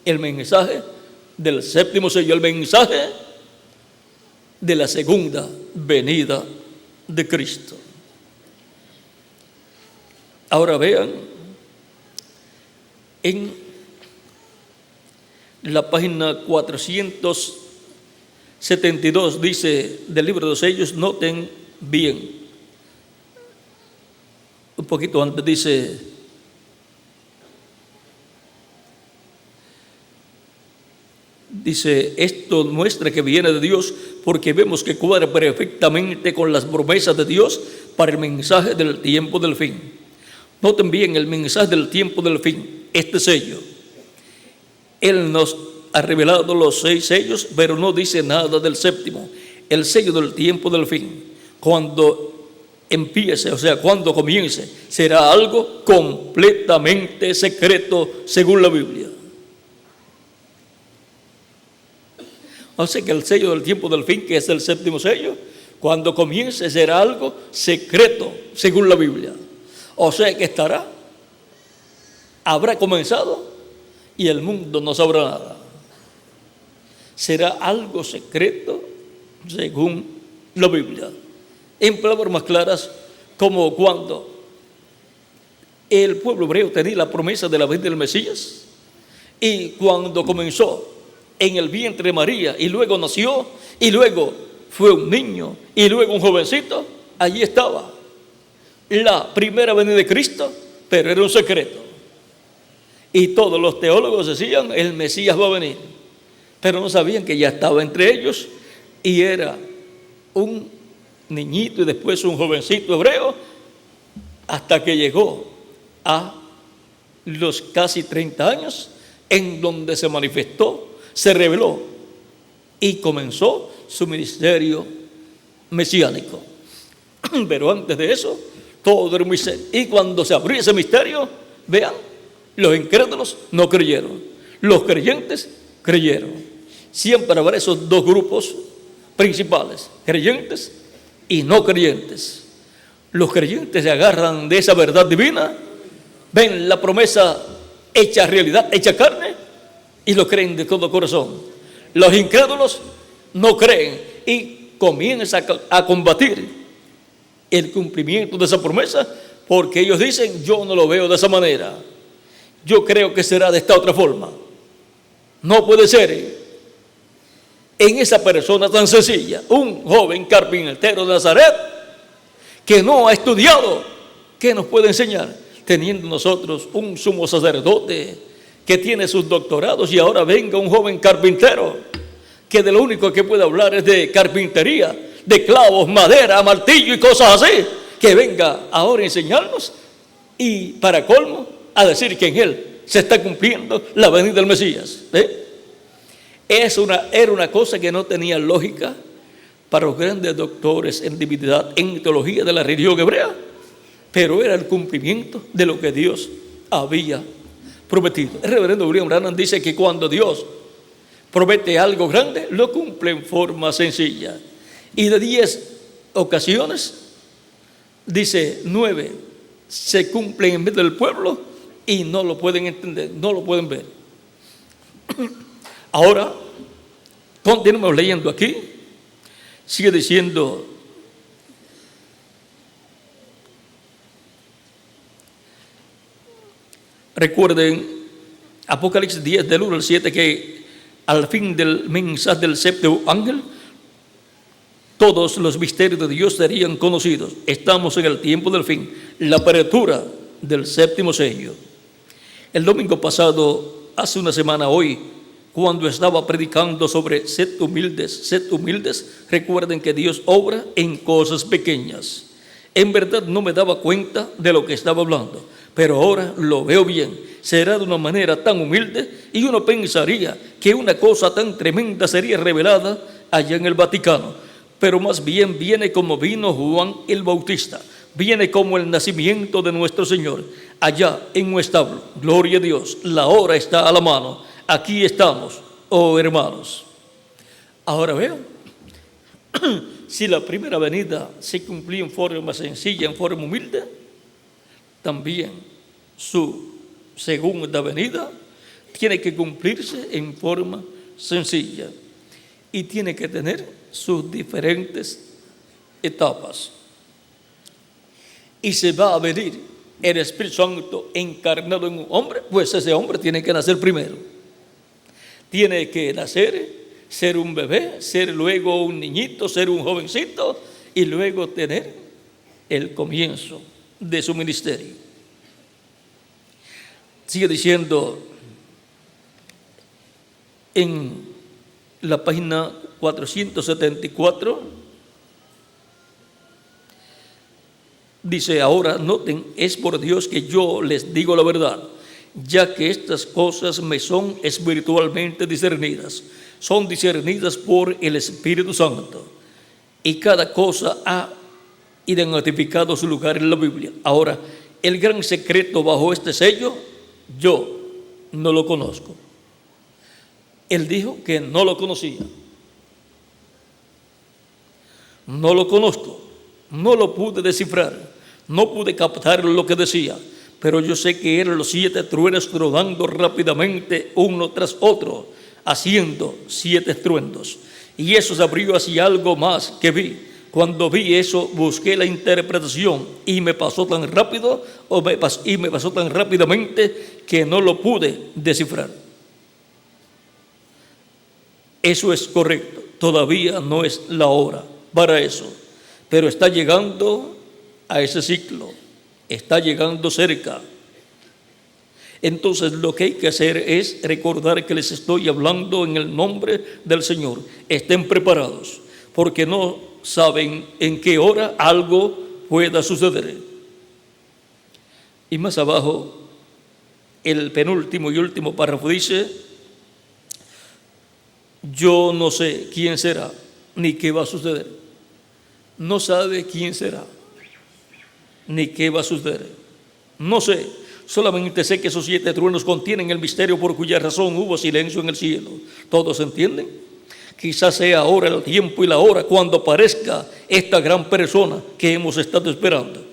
El mensaje del séptimo sello, el mensaje de la segunda venida de Cristo. Ahora vean, en la página 472 dice del libro de los sellos, noten bien, un poquito antes dice, esto muestra que viene de Dios porque vemos que cuadra perfectamente con las promesas de Dios para el mensaje del tiempo del fin. Noten bien el mensaje del tiempo del fin, este sello. Él nos ha revelado los 6 sellos, pero no dice nada del séptimo, el sello del tiempo del fin. Cuando empiece, o sea, cuando comience, será algo completamente secreto según la Biblia. O sea que el sello del tiempo del fin, que es el séptimo sello, cuando comience será algo secreto según la Biblia. O sea que habrá comenzado y el mundo no sabrá nada. Será algo secreto según la Biblia. En palabras más claras, como cuando el pueblo hebreo tenía la promesa de la venida del Mesías, y cuando comenzó en el vientre de María, y luego nació, y luego fue un niño, y luego un jovencito, allí estaba la primera venida de Cristo, pero era un secreto. Y todos los teólogos decían, el Mesías va a venir, pero no sabían que ya estaba entre ellos, y era un niñito y después un jovencito hebreo, hasta que llegó a los casi 30 años, en donde se manifestó, se reveló y comenzó su ministerio mesiánico. Pero antes de eso, todo era muy serio. Y cuando se abrió ese misterio, vean, los incrédulos no creyeron, los creyentes creyeron. Siempre habrá esos dos grupos principales, creyentes y no creyentes. Los creyentes se agarran de esa verdad divina, ven la promesa hecha realidad, hecha carne, y lo creen de todo corazón. Los incrédulos no creen y comienzan a combatir el cumplimiento de esa promesa, porque ellos dicen, yo no lo veo de esa manera, yo creo que será de esta otra forma. No puede ser en esa persona tan sencilla, un joven carpintero de Nazaret que no ha estudiado, ¿qué nos puede enseñar? Teniendo nosotros un sumo sacerdote que tiene sus doctorados, y ahora venga un joven carpintero que de lo único que puede hablar es de carpintería, de clavos, madera, martillo y cosas así, que venga ahora a enseñarnos y para colmo a decir que en él se está cumpliendo la venida del Mesías. Era una cosa que no tenía lógica para los grandes doctores en divinidad, en teología de la religión hebrea, pero era el cumplimiento de lo que Dios había prometido. El reverendo William Branham dice que cuando Dios promete algo grande, lo cumple en forma sencilla. Y de 10 ocasiones, dice 9 se cumplen en medio del pueblo y no lo pueden entender, no lo pueden ver. Ahora, continuemos leyendo aquí. Sigue diciendo Recuerden Apocalipsis 10 del 1 al 7 que al fin del mensaje del séptimo ángel todos los misterios de Dios serían conocidos. Estamos en el tiempo del fin, la apertura del séptimo sello. El domingo pasado, hace una semana hoy, cuando estaba predicando sobre sed humildes, recuerden que Dios obra en cosas pequeñas. En verdad no me daba cuenta de lo que estaba hablando, pero ahora lo veo bien. Será de una manera tan humilde y uno pensaría que una cosa tan tremenda sería revelada allá en el Vaticano, pero más bien viene como vino Juan el Bautista, viene como el nacimiento de nuestro Señor, allá en un establo. Gloria a Dios, la hora está a la mano. Aquí estamos, oh hermanos. Ahora vean, si la primera venida se cumplía en forma sencilla, en forma humilde, también su segunda venida tiene que cumplirse en forma sencilla y tiene que tener sus diferentes etapas. Y se va a venir el Espíritu Santo encarnado en un hombre, pues ese hombre tiene que nacer primero. Tiene que nacer, ser un bebé, ser luego un niñito, ser un jovencito y luego tener el comienzo de su ministerio. Sigue diciendo en la página 474, dice, ahora noten, es por Dios que yo les digo la verdad, ya que estas cosas me son espiritualmente discernidas, son discernidas por el Espíritu Santo, y cada cosa ha identificado su lugar en la Biblia. Ahora, el gran secreto bajo este sello, yo no lo conozco. Él dijo que no lo conocía. No lo conozco, no lo pude descifrar, no pude captar lo que decía, pero yo sé que eran los 7 truenos tronando rápidamente uno tras otro, haciendo 7 estruendos. Y eso se abrió hacia algo más que vi. Cuando vi eso, busqué la interpretación y me pasó tan rápido, y me pasó tan rápidamente que no lo pude descifrar. Eso es correcto, todavía no es la hora para eso, pero está llegando a ese ciclo, está llegando cerca. Entonces lo que hay que hacer es recordar que les estoy hablando en el nombre del Señor. Estén preparados, porque no saben en qué hora algo pueda suceder. Y más abajo, el penúltimo y último párrafo dice, yo no sé quién será, ni qué va a suceder. No sabe quién será, ni qué va a suceder. No sé, solamente sé que esos 7 truenos contienen el misterio por cuya razón hubo silencio en el cielo. ¿Todos entienden? Quizás sea ahora el tiempo y la hora cuando aparezca esta gran persona que hemos estado esperando.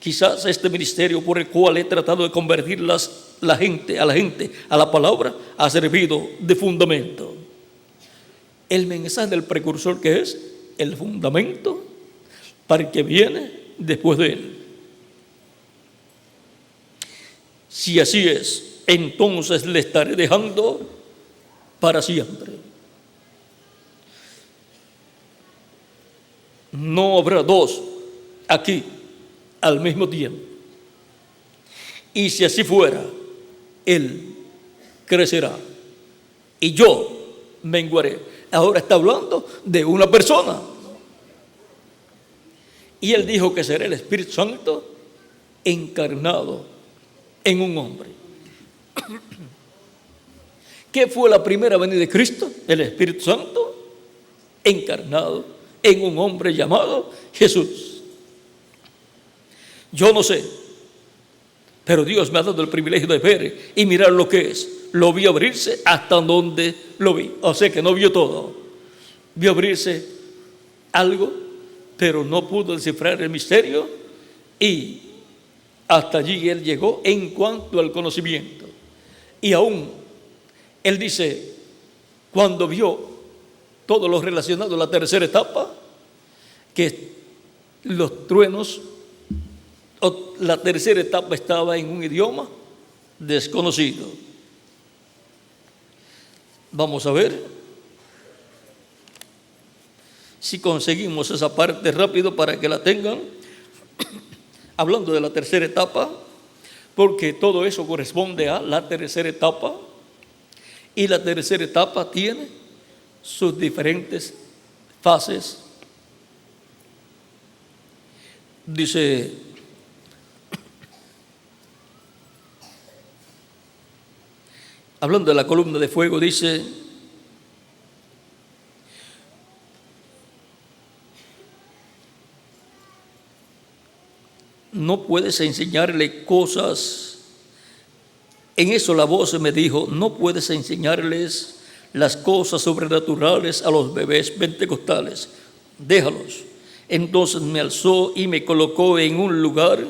Quizás este ministerio por el cual he tratado de convertir a la gente a la palabra ha servido de fundamento. El mensaje del precursor, que es el fundamento para el que viene después de él. Si así es, entonces le estaré dejando para siempre. No habrá 2 aquí al mismo tiempo. Y si así fuera, él crecerá y yo menguaré. Ahora está hablando de una persona. Y él dijo que será el Espíritu Santo encarnado en un hombre. ¿Qué fue la primera venida de Cristo? El Espíritu Santo encarnado en un hombre llamado Jesús. Yo no sé, pero Dios me ha dado el privilegio de ver y mirar lo que es. Lo vi abrirse hasta donde lo vi. O sea que no vio todo. Vio abrirse algo, pero no pudo descifrar el misterio y hasta allí él llegó en cuanto al conocimiento. Y aún, él dice, cuando vio todo lo relacionado a la tercera etapa, que los truenos, la tercera etapa estaba en un idioma desconocido. Vamos a ver si conseguimos esa parte rápido para que la tengan. Hablando de la tercera etapa, porque todo eso corresponde a la tercera etapa, y la tercera etapa tiene sus diferentes fases. Dice, hablando de la columna de fuego, dice: no puedes enseñarle cosas. En eso la voz me dijo: no puedes enseñarles las cosas sobrenaturales a los bebés pentecostales, déjalos. Entonces me alzó y me colocó en un lugar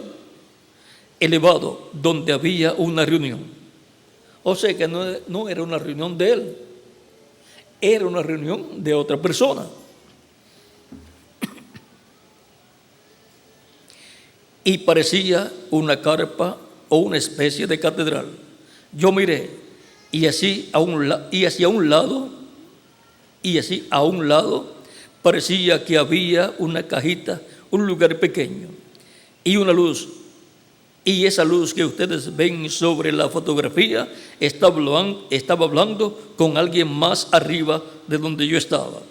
elevado donde había una reunión. O sea que no era una reunión de él, era una reunión de otra persona. Y parecía una carpa o una especie de catedral. Yo miré y así a un lado parecía que había una cajita, un lugar pequeño y una luz. Y esa luz que ustedes ven sobre la fotografía estaba hablando con alguien más arriba de donde yo estaba.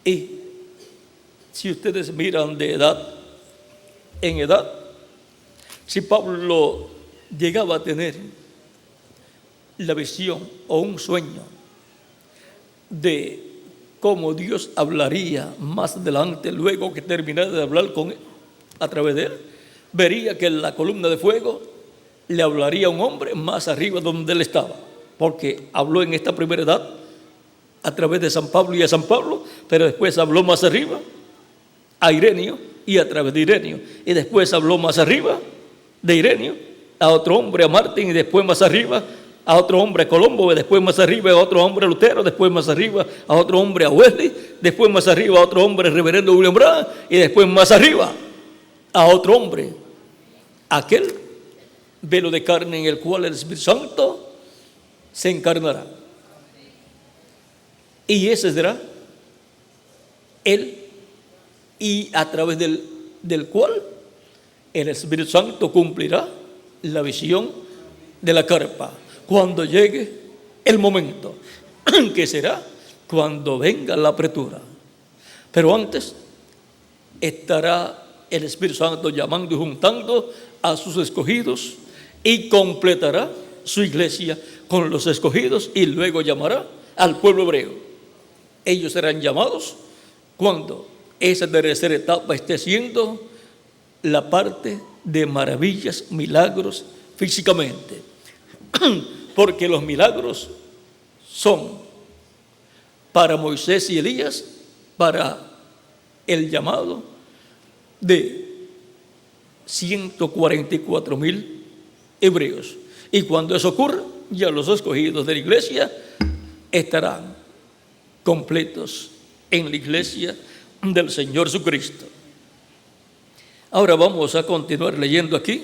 Y si ustedes miran en edad, si Pablo llegaba a tener la visión o un sueño de cómo Dios hablaría más adelante, luego que terminara de hablar con él, a través de él, vería que en la columna de fuego le hablaría a un hombre más arriba donde él estaba, porque habló en esta primera edad a través de San Pablo y a San Pablo, pero después habló más arriba a Ireneo y a través de Ireneo, y después habló más arriba de Ireneo a otro hombre, a Martín, y después más arriba a otro hombre, a Colombo, y después más arriba a otro hombre, a Lutero, después más arriba a otro hombre, a Wesley, después más arriba a otro hombre, el reverendo William Branham, y después más arriba a otro hombre, aquel velo de carne en el cual el Espíritu Santo se encarnará. Y ese será él, y a través del cual el Espíritu Santo cumplirá la visión de la carpa cuando llegue el momento, que será cuando venga la apertura. Pero antes estará el Espíritu Santo llamando y juntando a sus escogidos y completará su iglesia con los escogidos, y luego llamará al pueblo hebreo. Ellos serán llamados cuando esa tercera etapa esté siendo la parte de maravillas, milagros físicamente. Porque los milagros son para Moisés y Elías, para el llamado de 144,000 hebreos. Y cuando eso ocurra, ya los escogidos de la iglesia estarán completos en la iglesia del Señor Jesucristo. Ahora vamos a continuar leyendo aquí.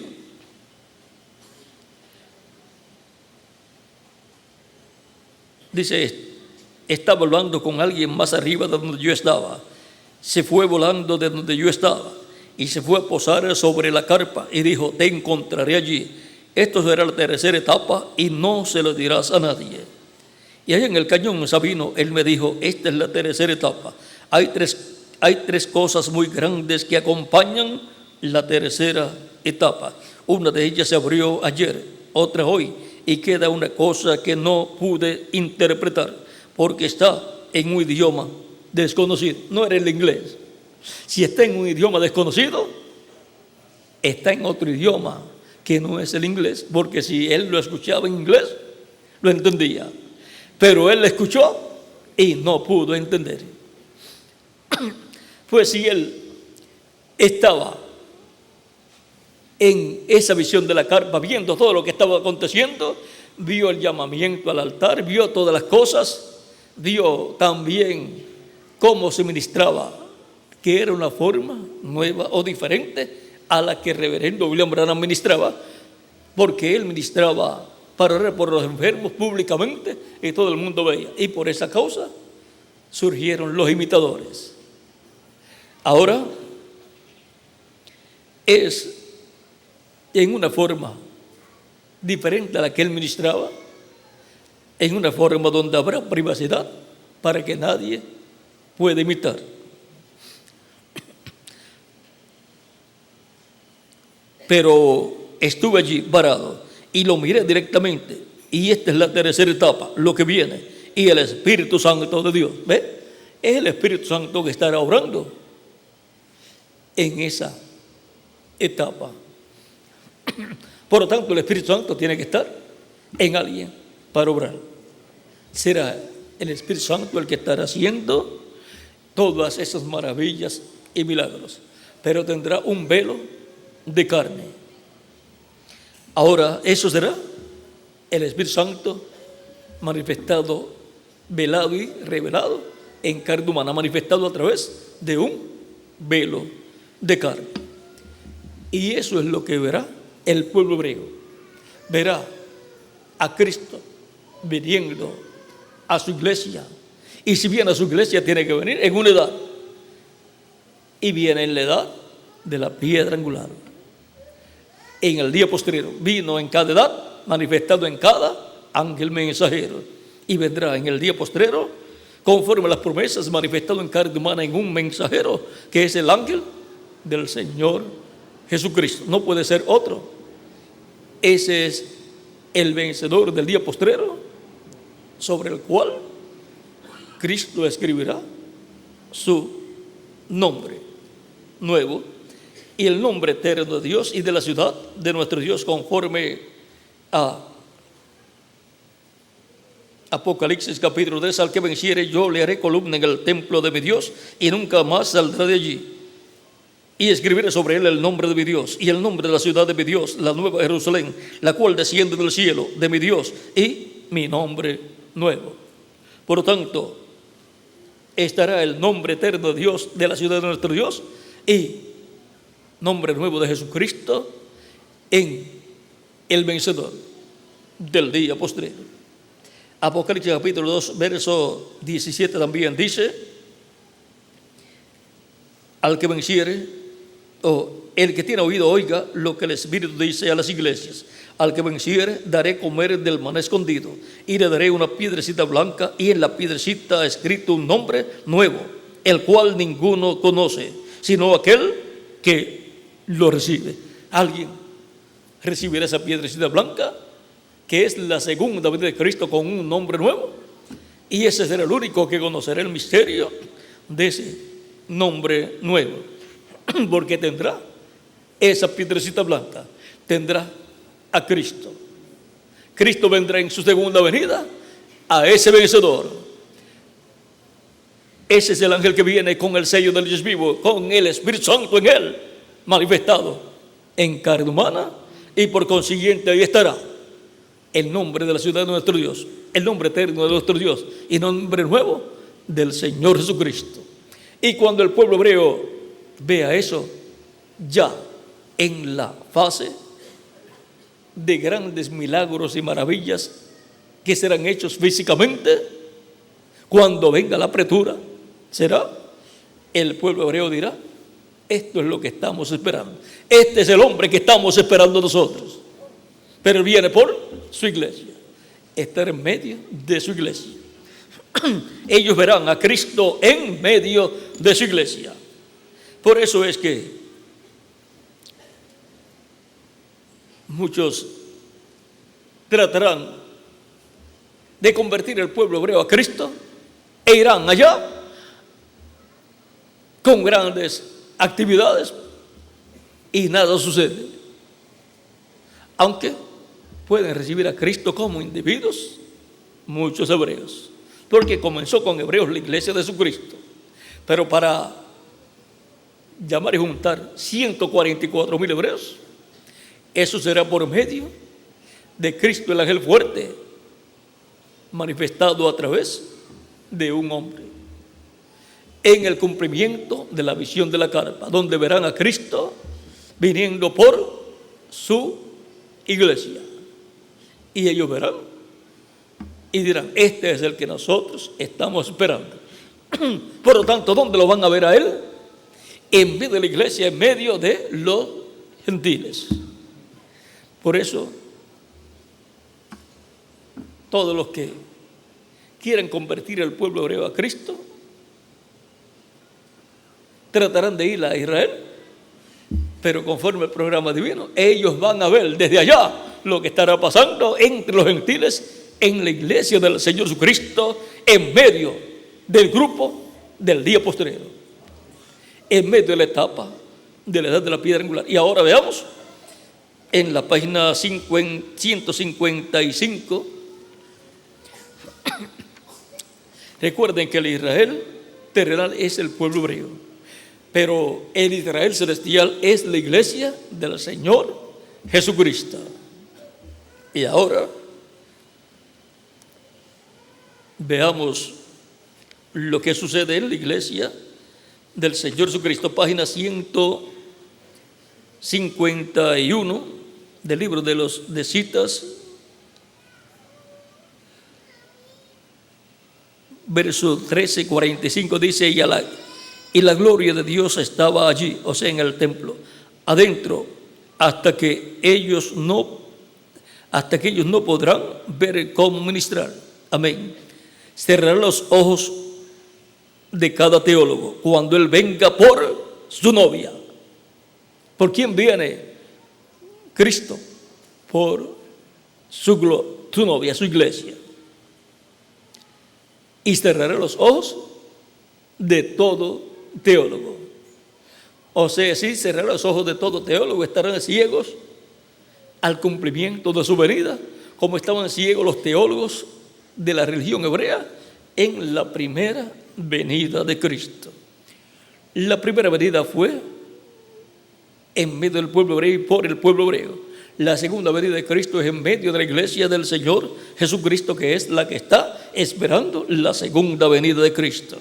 Dice: estaba hablando con alguien más arriba de donde yo estaba. Se fue volando de donde yo estaba y se fue a posar sobre la carpa y dijo: te encontraré allí. Esto será la tercera etapa y no se lo dirás a nadie. Y allá en el cañón Sabino, él me dijo: esta es la tercera etapa. Hay tres cosas muy grandes que acompañan la tercera etapa. Una de ellas se abrió ayer, otra hoy, y queda una cosa que no pude interpretar porque está en un idioma desconocido. No era el inglés. Si está en un idioma desconocido, está en otro idioma que no es el inglés, porque si él lo escuchaba en inglés, lo entendía. Pero él lo escuchó y no pudo entender. Pues si él estaba en esa visión de la carpa, viendo todo lo que estaba aconteciendo, vio el llamamiento al altar, vio todas las cosas, vio también cómo se ministraba, que era una forma nueva o diferente a la que el reverendo William Branham ministraba, porque él ministraba para orar por los enfermos públicamente y todo el mundo veía. Y por esa causa surgieron los imitadores. Ahora es en una forma diferente a la que él ministraba, en una forma donde habrá privacidad para que nadie pueda imitar. Pero estuve allí parado y lo miré directamente, y esta es la tercera etapa, lo que viene, y el Espíritu Santo de Dios, ¿ve? Es el Espíritu Santo que estará obrando en esa etapa. Por lo tanto, el Espíritu Santo tiene que estar en alguien para obrar. Será el Espíritu Santo el que estará haciendo todas esas maravillas y milagros, pero tendrá un velo de carne. Ahora, eso será el Espíritu Santo manifestado, velado y revelado en carne humana, manifestado a través de un velo de carne. Y eso es lo que verá el pueblo hebreo. Verá a Cristo viniendo a su iglesia. Y si viene a su iglesia, tiene que venir en una edad. Y viene en la edad de la piedra angular. En el día postrero vino en cada edad, manifestado en cada ángel mensajero. Y vendrá en el día postrero, conforme a las promesas, manifestado en carne humana en un mensajero, que es el ángel del Señor Jesucristo. No puede ser otro. Ese es el vencedor del día postrero, sobre el cual Cristo escribirá su nombre nuevo y el nombre eterno de Dios y de la ciudad de nuestro Dios, conforme a Apocalipsis capítulo 3. Al que venciere, yo le haré columna en el templo de mi Dios y nunca más saldrá de allí. Y escribiré sobre él el nombre de mi Dios y el nombre de la ciudad de mi Dios, la nueva Jerusalén, la cual desciende del cielo de mi Dios, y mi nombre nuevo. Por lo tanto, estará el nombre eterno de Dios, de la ciudad de nuestro Dios, y nombre nuevo de Jesucristo en el vencedor del día postrero. Apocalipsis capítulo 2, verso 17 también dice: al que venciere, el que tiene oído oiga lo que el Espíritu dice a las iglesias. Al que venciere, daré comer del maná escondido, y le daré una piedrecita blanca, y en la piedrecita escrito un nombre nuevo, el cual ninguno conoce, sino aquel que lo recibe. Alguien recibirá esa piedrecita blanca, que es la segunda venida de Cristo con un nombre nuevo, y ese será el único que conocerá el misterio de ese nombre nuevo, porque tendrá esa piedrecita blanca, tendrá a Cristo. Cristo vendrá en su segunda venida a ese vencedor. Ese es el ángel que viene con el sello del Dios vivo, con el Espíritu Santo en él, manifestado en carne humana, y por consiguiente ahí estará el nombre de la ciudad de nuestro Dios, el nombre eterno de nuestro Dios y nombre nuevo del Señor Jesucristo. Y cuando el pueblo hebreo vea eso, ya en la fase de grandes milagros y maravillas que serán hechos físicamente, cuando venga la apretura, será el pueblo hebreo dirá: esto es lo que estamos esperando, este es el hombre que estamos esperando nosotros. Pero él viene por su iglesia, estar en medio de su iglesia. Ellos verán a Cristo en medio de su iglesia. Por eso es que muchos tratarán de convertir el pueblo hebreo a Cristo e irán allá con grandes actividades y nada sucede. Aunque pueden recibir a Cristo como individuos, muchos hebreos, porque comenzó con hebreos la iglesia de Jesucristo, pero para llamar y juntar 144,000 hebreos, eso será por medio de Cristo, el ángel fuerte, manifestado a través de un hombre, en el cumplimiento de la visión de la carpa, donde verán a Cristo viniendo por su iglesia. Y ellos verán y dirán, este es el que nosotros estamos esperando. Por lo tanto, ¿dónde lo van a ver a él? En medio de la iglesia, en medio de los gentiles. Por eso, todos los que quieren convertir al pueblo hebreo a Cristo tratarán de ir a Israel, pero conforme al programa divino, ellos van a ver desde allá lo que estará pasando entre los gentiles en la iglesia del Señor Jesucristo, en medio del grupo del día posterior, en medio de la etapa de la edad de la piedra angular. Y ahora veamos en la página 155. Recuerden que el Israel terrenal es el pueblo hebreo, pero el Israel celestial es la iglesia del Señor Jesucristo. Y ahora veamos lo que sucede en la iglesia del Señor Jesucristo, página 151 del libro de citas, verso 13:45, dice, y la gloria de Dios estaba allí, o sea, en el templo, adentro, hasta que ellos no podrán ver cómo ministrar. Amén. Cerrará los ojos de cada teólogo cuando él venga por su novia. ¿Por quién viene Cristo? Por su novia, su iglesia. Y cerrará los ojos de todo teólogo. O sea, si cerrará los ojos de todo teólogo, estarán ciegos al cumplimiento de su venida, como estaban ciegos los teólogos de la religión hebrea en la primera venida de Cristo. La primera venida fue en medio del pueblo hebreo y por el pueblo hebreo. La segunda venida de Cristo es en medio de la iglesia del Señor Jesucristo, que es la que está esperando la segunda venida de Cristo.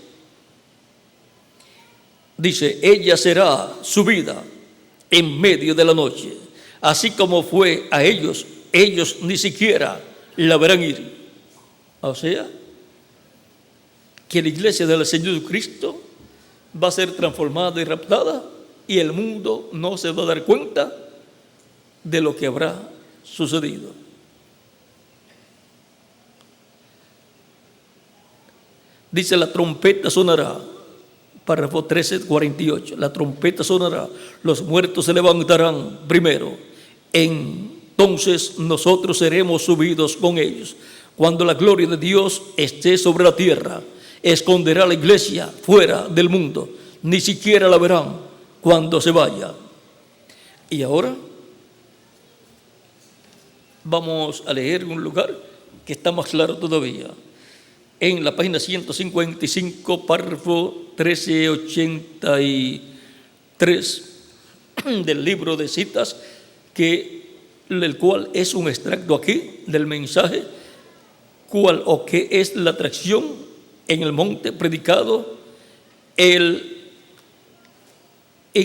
Dice, ella será subida en medio de la noche, así como fue a ellos ni siquiera la verán ir. O sea, que la iglesia del Señor Jesucristo va a ser transformada y raptada, y el mundo no se va a dar cuenta de lo que habrá sucedido. Dice, la trompeta sonará, párrafo 13:48, la trompeta sonará, los muertos se levantarán primero, entonces nosotros seremos subidos con ellos. Cuando la gloria de Dios esté sobre la tierra, esconderá a la iglesia fuera del mundo, ni siquiera la verán cuando se vaya. Y ahora vamos a leer un lugar que está más claro todavía. En la página 155, párrafo 1383 del libro de citas, el cual es un extracto aquí del mensaje, cuál o qué es la atracción en el monte, predicado en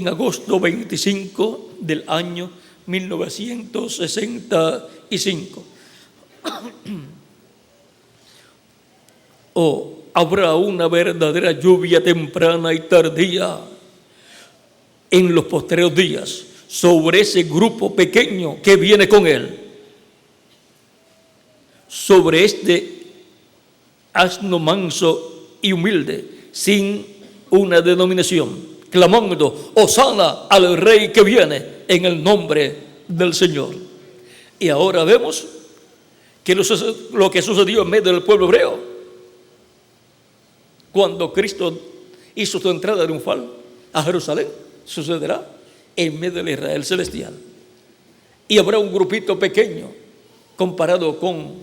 agosto 25 del año 1965. O habrá una verdadera lluvia temprana y tardía en los postreros días sobre ese grupo pequeño que viene con él, sobre este asno manso y humilde, sin una denominación, clamando, hosana al Rey que viene en el nombre del Señor. Y ahora vemos que lo que sucedió en medio del pueblo hebreo cuando Cristo hizo su entrada triunfal a Jerusalén, sucederá en medio del Israel celestial. Y habrá un grupito pequeño comparado con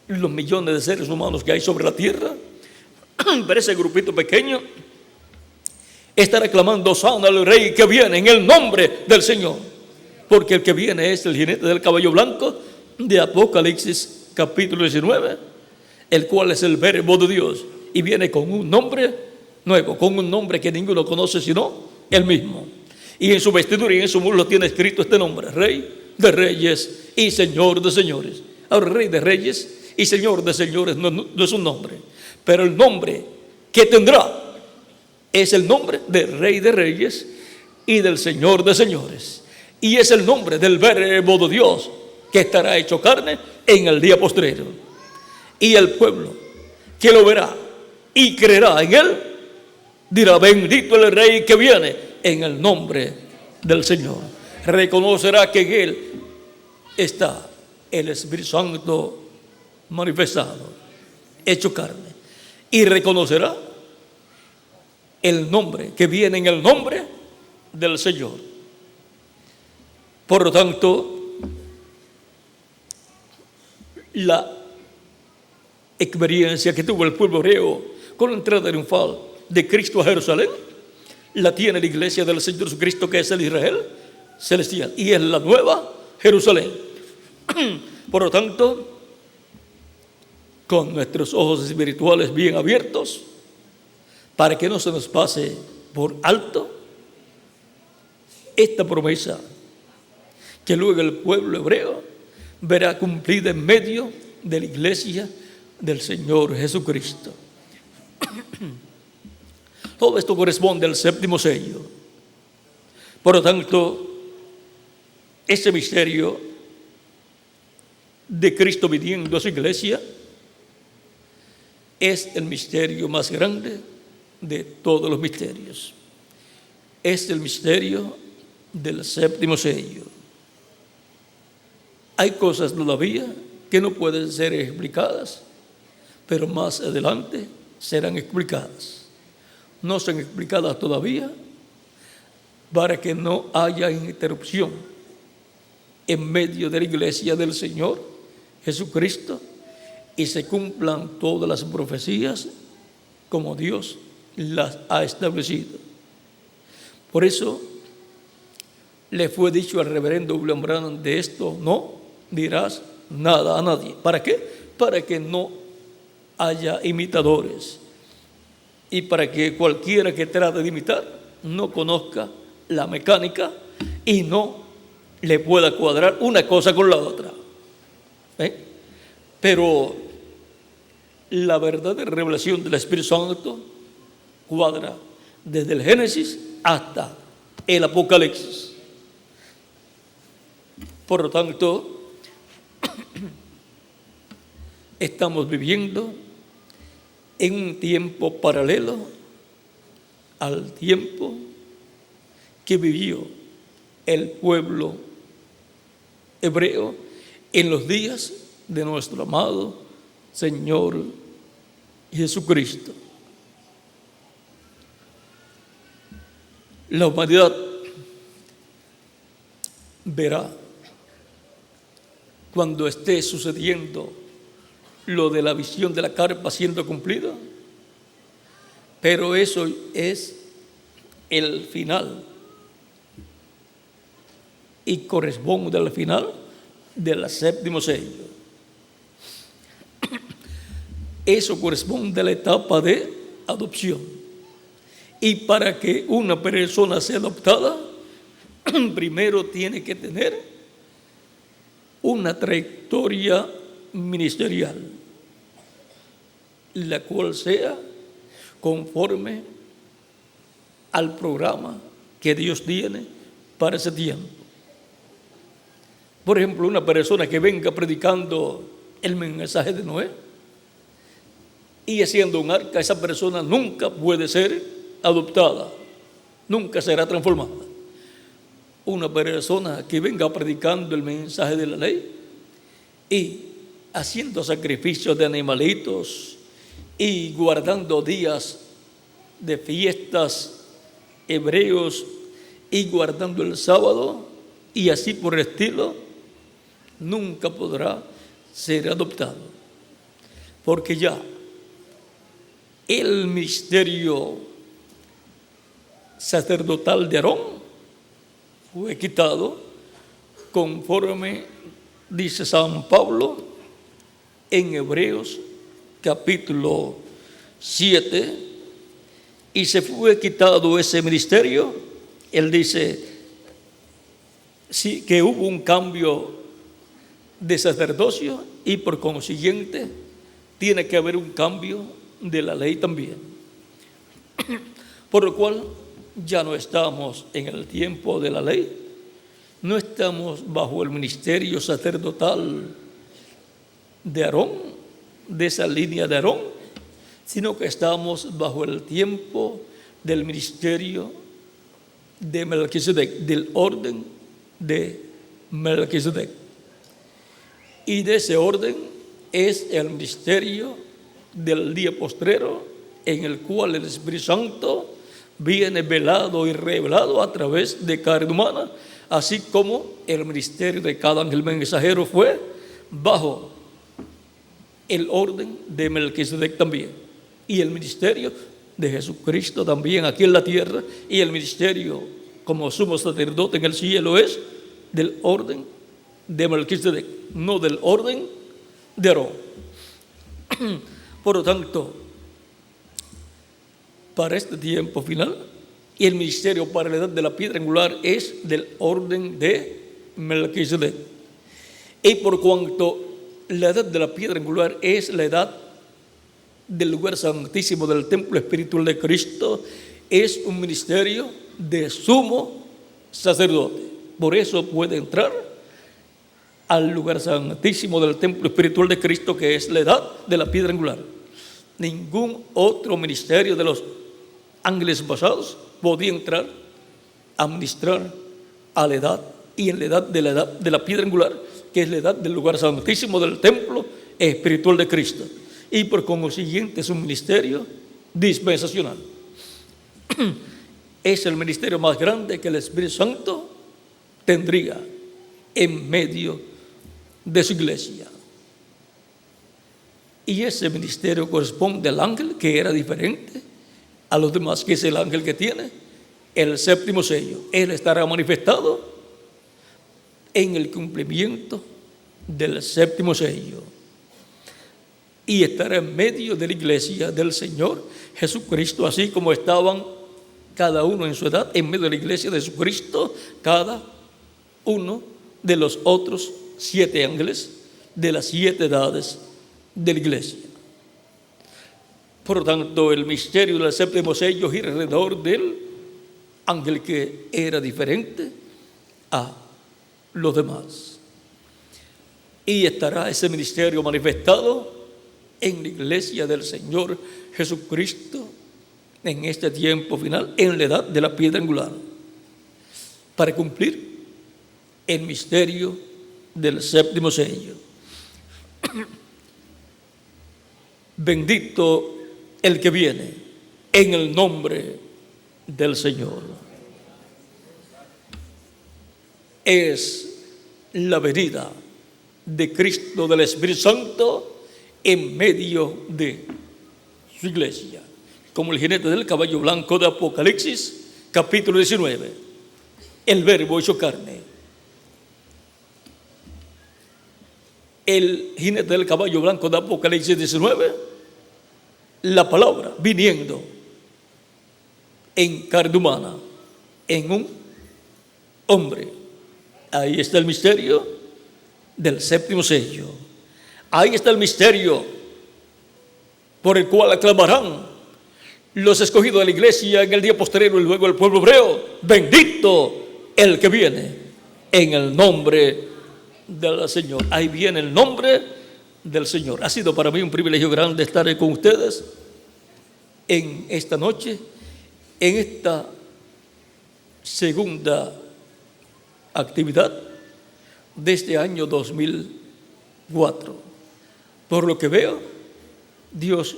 los millones de seres humanos que hay sobre la tierra. Pero ese grupito pequeño estará clamando, hosana al Rey que viene en el nombre del Señor, porque el que viene es el jinete del caballo blanco de Apocalipsis capítulo 19, el cual es el verbo de Dios, y viene con un nombre nuevo, con un nombre que ninguno conoce sino él mismo, y en su vestidura y en su muslo tiene escrito este nombre: Rey de reyes y Señor de señores. Ahora, Rey de reyes y Señor de señores no es un nombre, pero el nombre que tendrá es el nombre de Rey de reyes y del Señor de señores. Y es el nombre del Verbo de Dios que estará hecho carne en el día postrero. Y el pueblo que lo verá y creerá en él dirá: bendito el Rey que viene en el nombre del Señor. Reconocerá que en él está el Espíritu Santo manifestado, hecho carne. Y reconocerá el nombre que viene en el nombre del Señor. Por lo tanto, la experiencia que tuvo el pueblo hebreo con la entrada triunfal de Cristo a Jerusalén la tiene la iglesia del Señor Jesucristo, que es el Israel celestial y es la nueva Jerusalén. Por lo tanto, con nuestros ojos espirituales bien abiertos, para que no se nos pase por alto esta promesa que luego el pueblo hebreo verá cumplida en medio de la iglesia del Señor Jesucristo. Todo esto corresponde al séptimo sello. Por lo tanto, ese misterio de Cristo viniendo a su iglesia es el misterio más grande de todos los misterios. Es el misterio del séptimo sello. Hay cosas todavía que no pueden ser explicadas, pero más adelante serán explicadas. No son explicadas todavía para que no haya interrupción en medio de la iglesia del Señor Jesucristo y se cumplan todas las profecías como Dios las ha establecido. Por eso le fue dicho al reverendo William Branham: de esto no dirás nada a nadie. ¿Para qué? Para que no haya imitadores y para que cualquiera que trate de imitar no conozca la mecánica y no le pueda cuadrar una cosa con la otra. Pero la verdadera revelación del Espíritu Santo cuadra desde el Génesis hasta el Apocalipsis. Por lo tanto, estamos viviendo en un tiempo paralelo al tiempo que vivió el pueblo hebreo en los días de nuestro amado Señor Jesucristo. La humanidad verá, cuando esté sucediendo lo de la visión de la carpa siendo cumplida, pero eso es el final y corresponde al final del séptimo sello. Eso corresponde a la etapa de adopción. Y para que una persona sea adoptada, primero tiene que tener una trayectoria ministerial, la cual sea conforme al programa que Dios tiene para ese tiempo. Por ejemplo, una persona que venga predicando el mensaje de Noé y haciendo un arca, esa persona nunca puede ser adoptada, nunca será transformada. Una persona que venga predicando el mensaje de la ley y haciendo sacrificios de animalitos y guardando días de fiestas hebreos y guardando el sábado y así por el estilo, nunca podrá ser adoptado, porque ya el misterio sacerdotal de Aarón fue quitado, conforme dice San Pablo en Hebreos capítulo 7, y se fue quitado ese ministerio. Él dice: sí, que hubo un cambio de sacerdocio y por consiguiente tiene que haber un cambio de la ley también. Por lo cual ya no estamos en el tiempo de la ley, no estamos bajo el ministerio sacerdotal de Aarón, de esa línea de Aarón, sino que estamos bajo el tiempo del ministerio de Melquisedec, del orden de Melquisedec. Y de ese orden es el ministerio del día postrero, en el cual el Espíritu Santo viene velado y revelado a través de carne humana, así como el ministerio de cada ángel mensajero fue bajo el orden de Melquisedec también. Y el ministerio de Jesucristo también aquí en la tierra, y el ministerio como sumo sacerdote en el cielo es del orden de Melquisedec, no del orden de Aarón. Por lo tanto, para este tiempo final, y el ministerio para la edad de la piedra angular es del orden de Melquisedec. Y por cuanto la edad de la piedra angular es la edad del lugar santísimo del templo espiritual de Cristo, es un ministerio de sumo sacerdote. Por eso puede entrar al lugar santísimo del templo espiritual de Cristo, que es la edad de la piedra angular. Ningún otro ministerio de los ángeles pasados podía entrar a ministrar a la edad y en la edad de la piedra angular, que es la edad del lugar santísimo del templo espiritual de Cristo, y por consiguiente es un ministerio dispensacional. Es el ministerio más grande que el Espíritu Santo tendría en medio de su iglesia. Y ese ministerio corresponde al ángel que era diferente a los demás, que es el ángel que tiene el séptimo sello. Él estará manifestado en el cumplimiento del séptimo sello y estará en medio de la iglesia del Señor Jesucristo, así como estaban cada uno en su edad en medio de la iglesia de Jesucristo, cada uno de los otros 7 ángeles de las 7 edades de la iglesia. Por lo tanto, el misterio del séptimo sello gira alrededor del ángel que era diferente a los demás. Y estará ese ministerio manifestado en la iglesia del Señor Jesucristo en este tiempo final, en la edad de la piedra angular, para cumplir el misterio del séptimo sello. Bendito el que viene en el nombre del Señor. Es la venida de Cristo, del Espíritu Santo, en medio de su iglesia. Como el jinete del caballo blanco de Apocalipsis, capítulo 19. El Verbo hecho carne. El jinete del caballo blanco de Apocalipsis 19, la palabra viniendo en carne humana, en un hombre. Ahí está el misterio del séptimo sello. Ahí está el misterio por el cual aclamarán los escogidos de la iglesia en el día postrero y luego el pueblo hebreo: bendito el que viene en el nombre del Señor. Ahí viene el nombre del Señor. Ha sido para mí un privilegio grande estar con ustedes en esta noche, en esta segunda actividad de este año 2004. Por lo que veo, Dios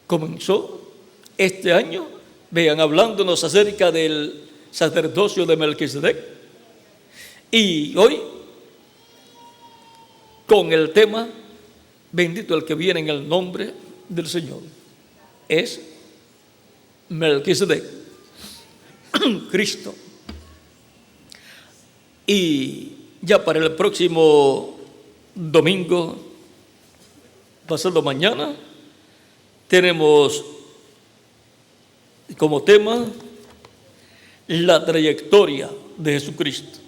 comenzó este año, vean, hablándonos acerca del sacerdocio de Melquisedec, y hoy con el tema bendito el que viene en el nombre del Señor. Es Melquisedec, Cristo. Y ya para el próximo domingo, pasado mañana, tenemos como tema la trayectoria de Jesucristo.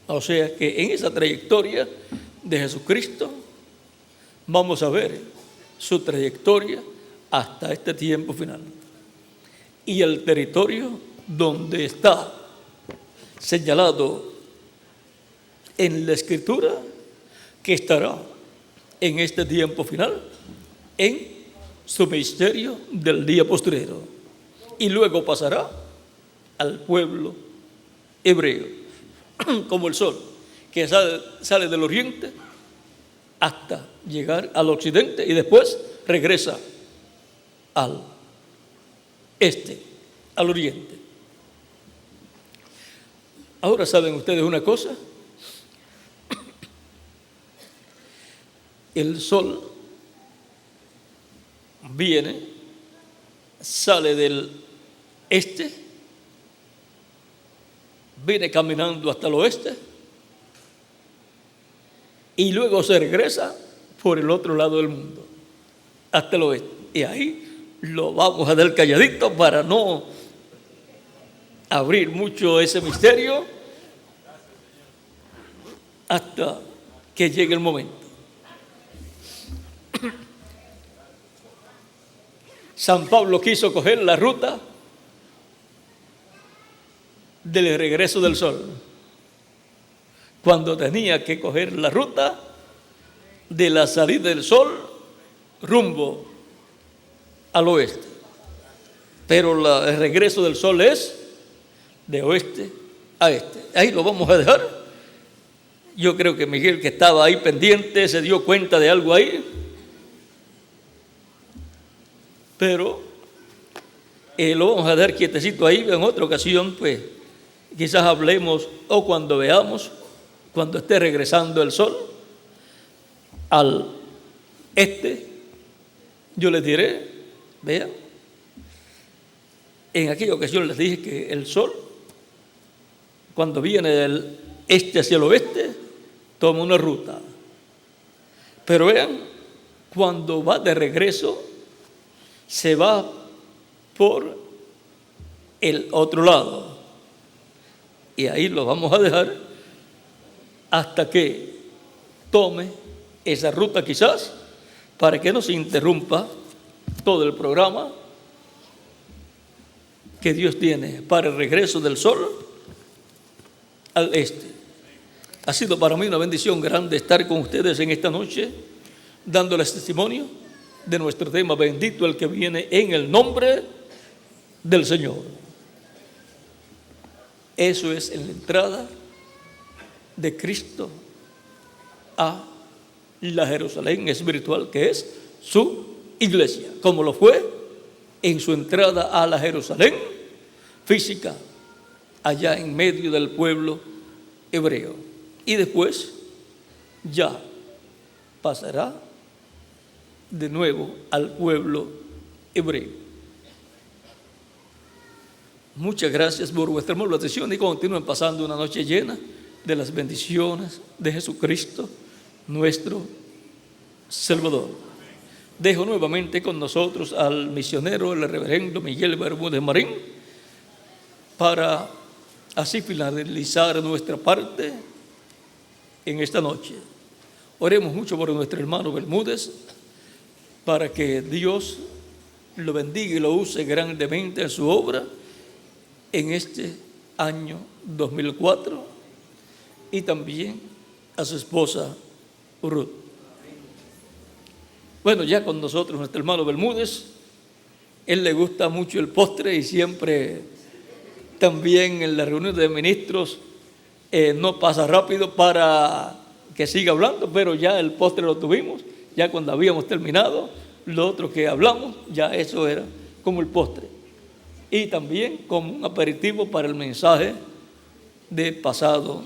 O sea que en esa trayectoria de Jesucristo vamos a ver su trayectoria hasta este tiempo final. Y el territorio donde está señalado en la Escritura que estará en este tiempo final en su ministerio del día postrero, y luego pasará al pueblo hebreo, como el sol que sale del oriente hasta llegar al occidente y después regresa al este, al oriente. Ahora saben ustedes una cosa: el sol sale del este, viene caminando hasta el oeste y luego se regresa por el otro lado del mundo, hasta el oeste. Y ahí lo vamos a dar calladito para no abrir mucho ese misterio hasta que llegue el momento. San Pablo quiso coger la ruta del regreso del sol, cuando tenía que coger la ruta de la salida del sol rumbo al oeste. Pero el regreso del sol es de oeste a este. Ahí lo vamos a dejar. Yo creo que Miguel, que estaba ahí pendiente, se dio cuenta de algo ahí. Pero lo vamos a dejar quietecito ahí. En otra ocasión, pues, quizás hablemos, o cuando veamos, cuando esté regresando el sol al este, yo les diré, vean, en aquella ocasión les dije que el sol, cuando viene del este hacia el oeste, toma una ruta. Pero vean, cuando va de regreso, se va por el otro lado. Y ahí lo vamos a dejar hasta que tome esa ruta, quizás, para que no se interrumpa todo el programa que Dios tiene para el regreso del sol al este. Ha sido para mí una bendición grande estar con ustedes en esta noche, dándoles testimonio de nuestro tema: bendito el que viene en el nombre del Señor. Eso es en la entrada de Cristo a la Jerusalén espiritual, que es su iglesia, como lo fue en su entrada a la Jerusalén física, allá en medio del pueblo hebreo. Y después ya pasará de nuevo al pueblo hebreo. Muchas gracias por vuestra amable atención y continúen pasando una noche llena de las bendiciones de Jesucristo, nuestro Salvador. Dejo nuevamente con nosotros al misionero, el reverendo Miguel Bermúdez Marín, para así finalizar nuestra parte en esta noche. Oremos mucho por nuestro hermano Bermúdez, para que Dios lo bendiga y lo use grandemente en su obra en este año 2004, y también a su esposa Ruth. Bueno, ya con nosotros nuestro hermano Bermúdez, él le gusta mucho el postre y siempre también en la reunión de ministros no pasa rápido para que siga hablando, pero ya el postre lo tuvimos, ya cuando habíamos terminado, lo otro que hablamos, ya eso era como el postre. Y también como un aperitivo para el mensaje de pasado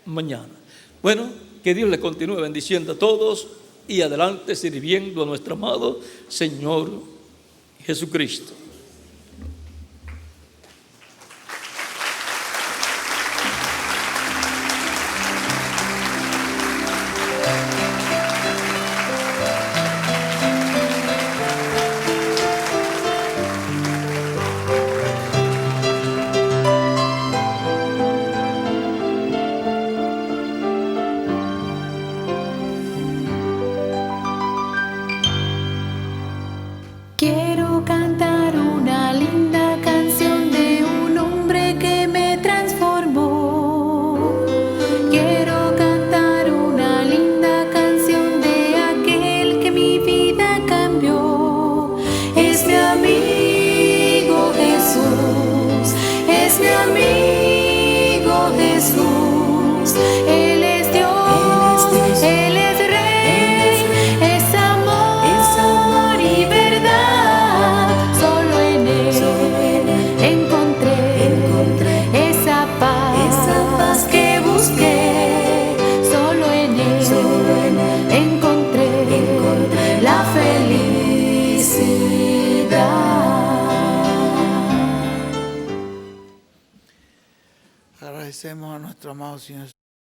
mañana. Bueno, que Dios les continúe bendiciendo a todos y adelante sirviendo a nuestro amado Señor Jesucristo. Él es Dios, Él es Rey, es amor y verdad. Solo en Él encontré esa paz que busqué. Solo en Él encontré la felicidad. Agradecemos a nuestro amado Señor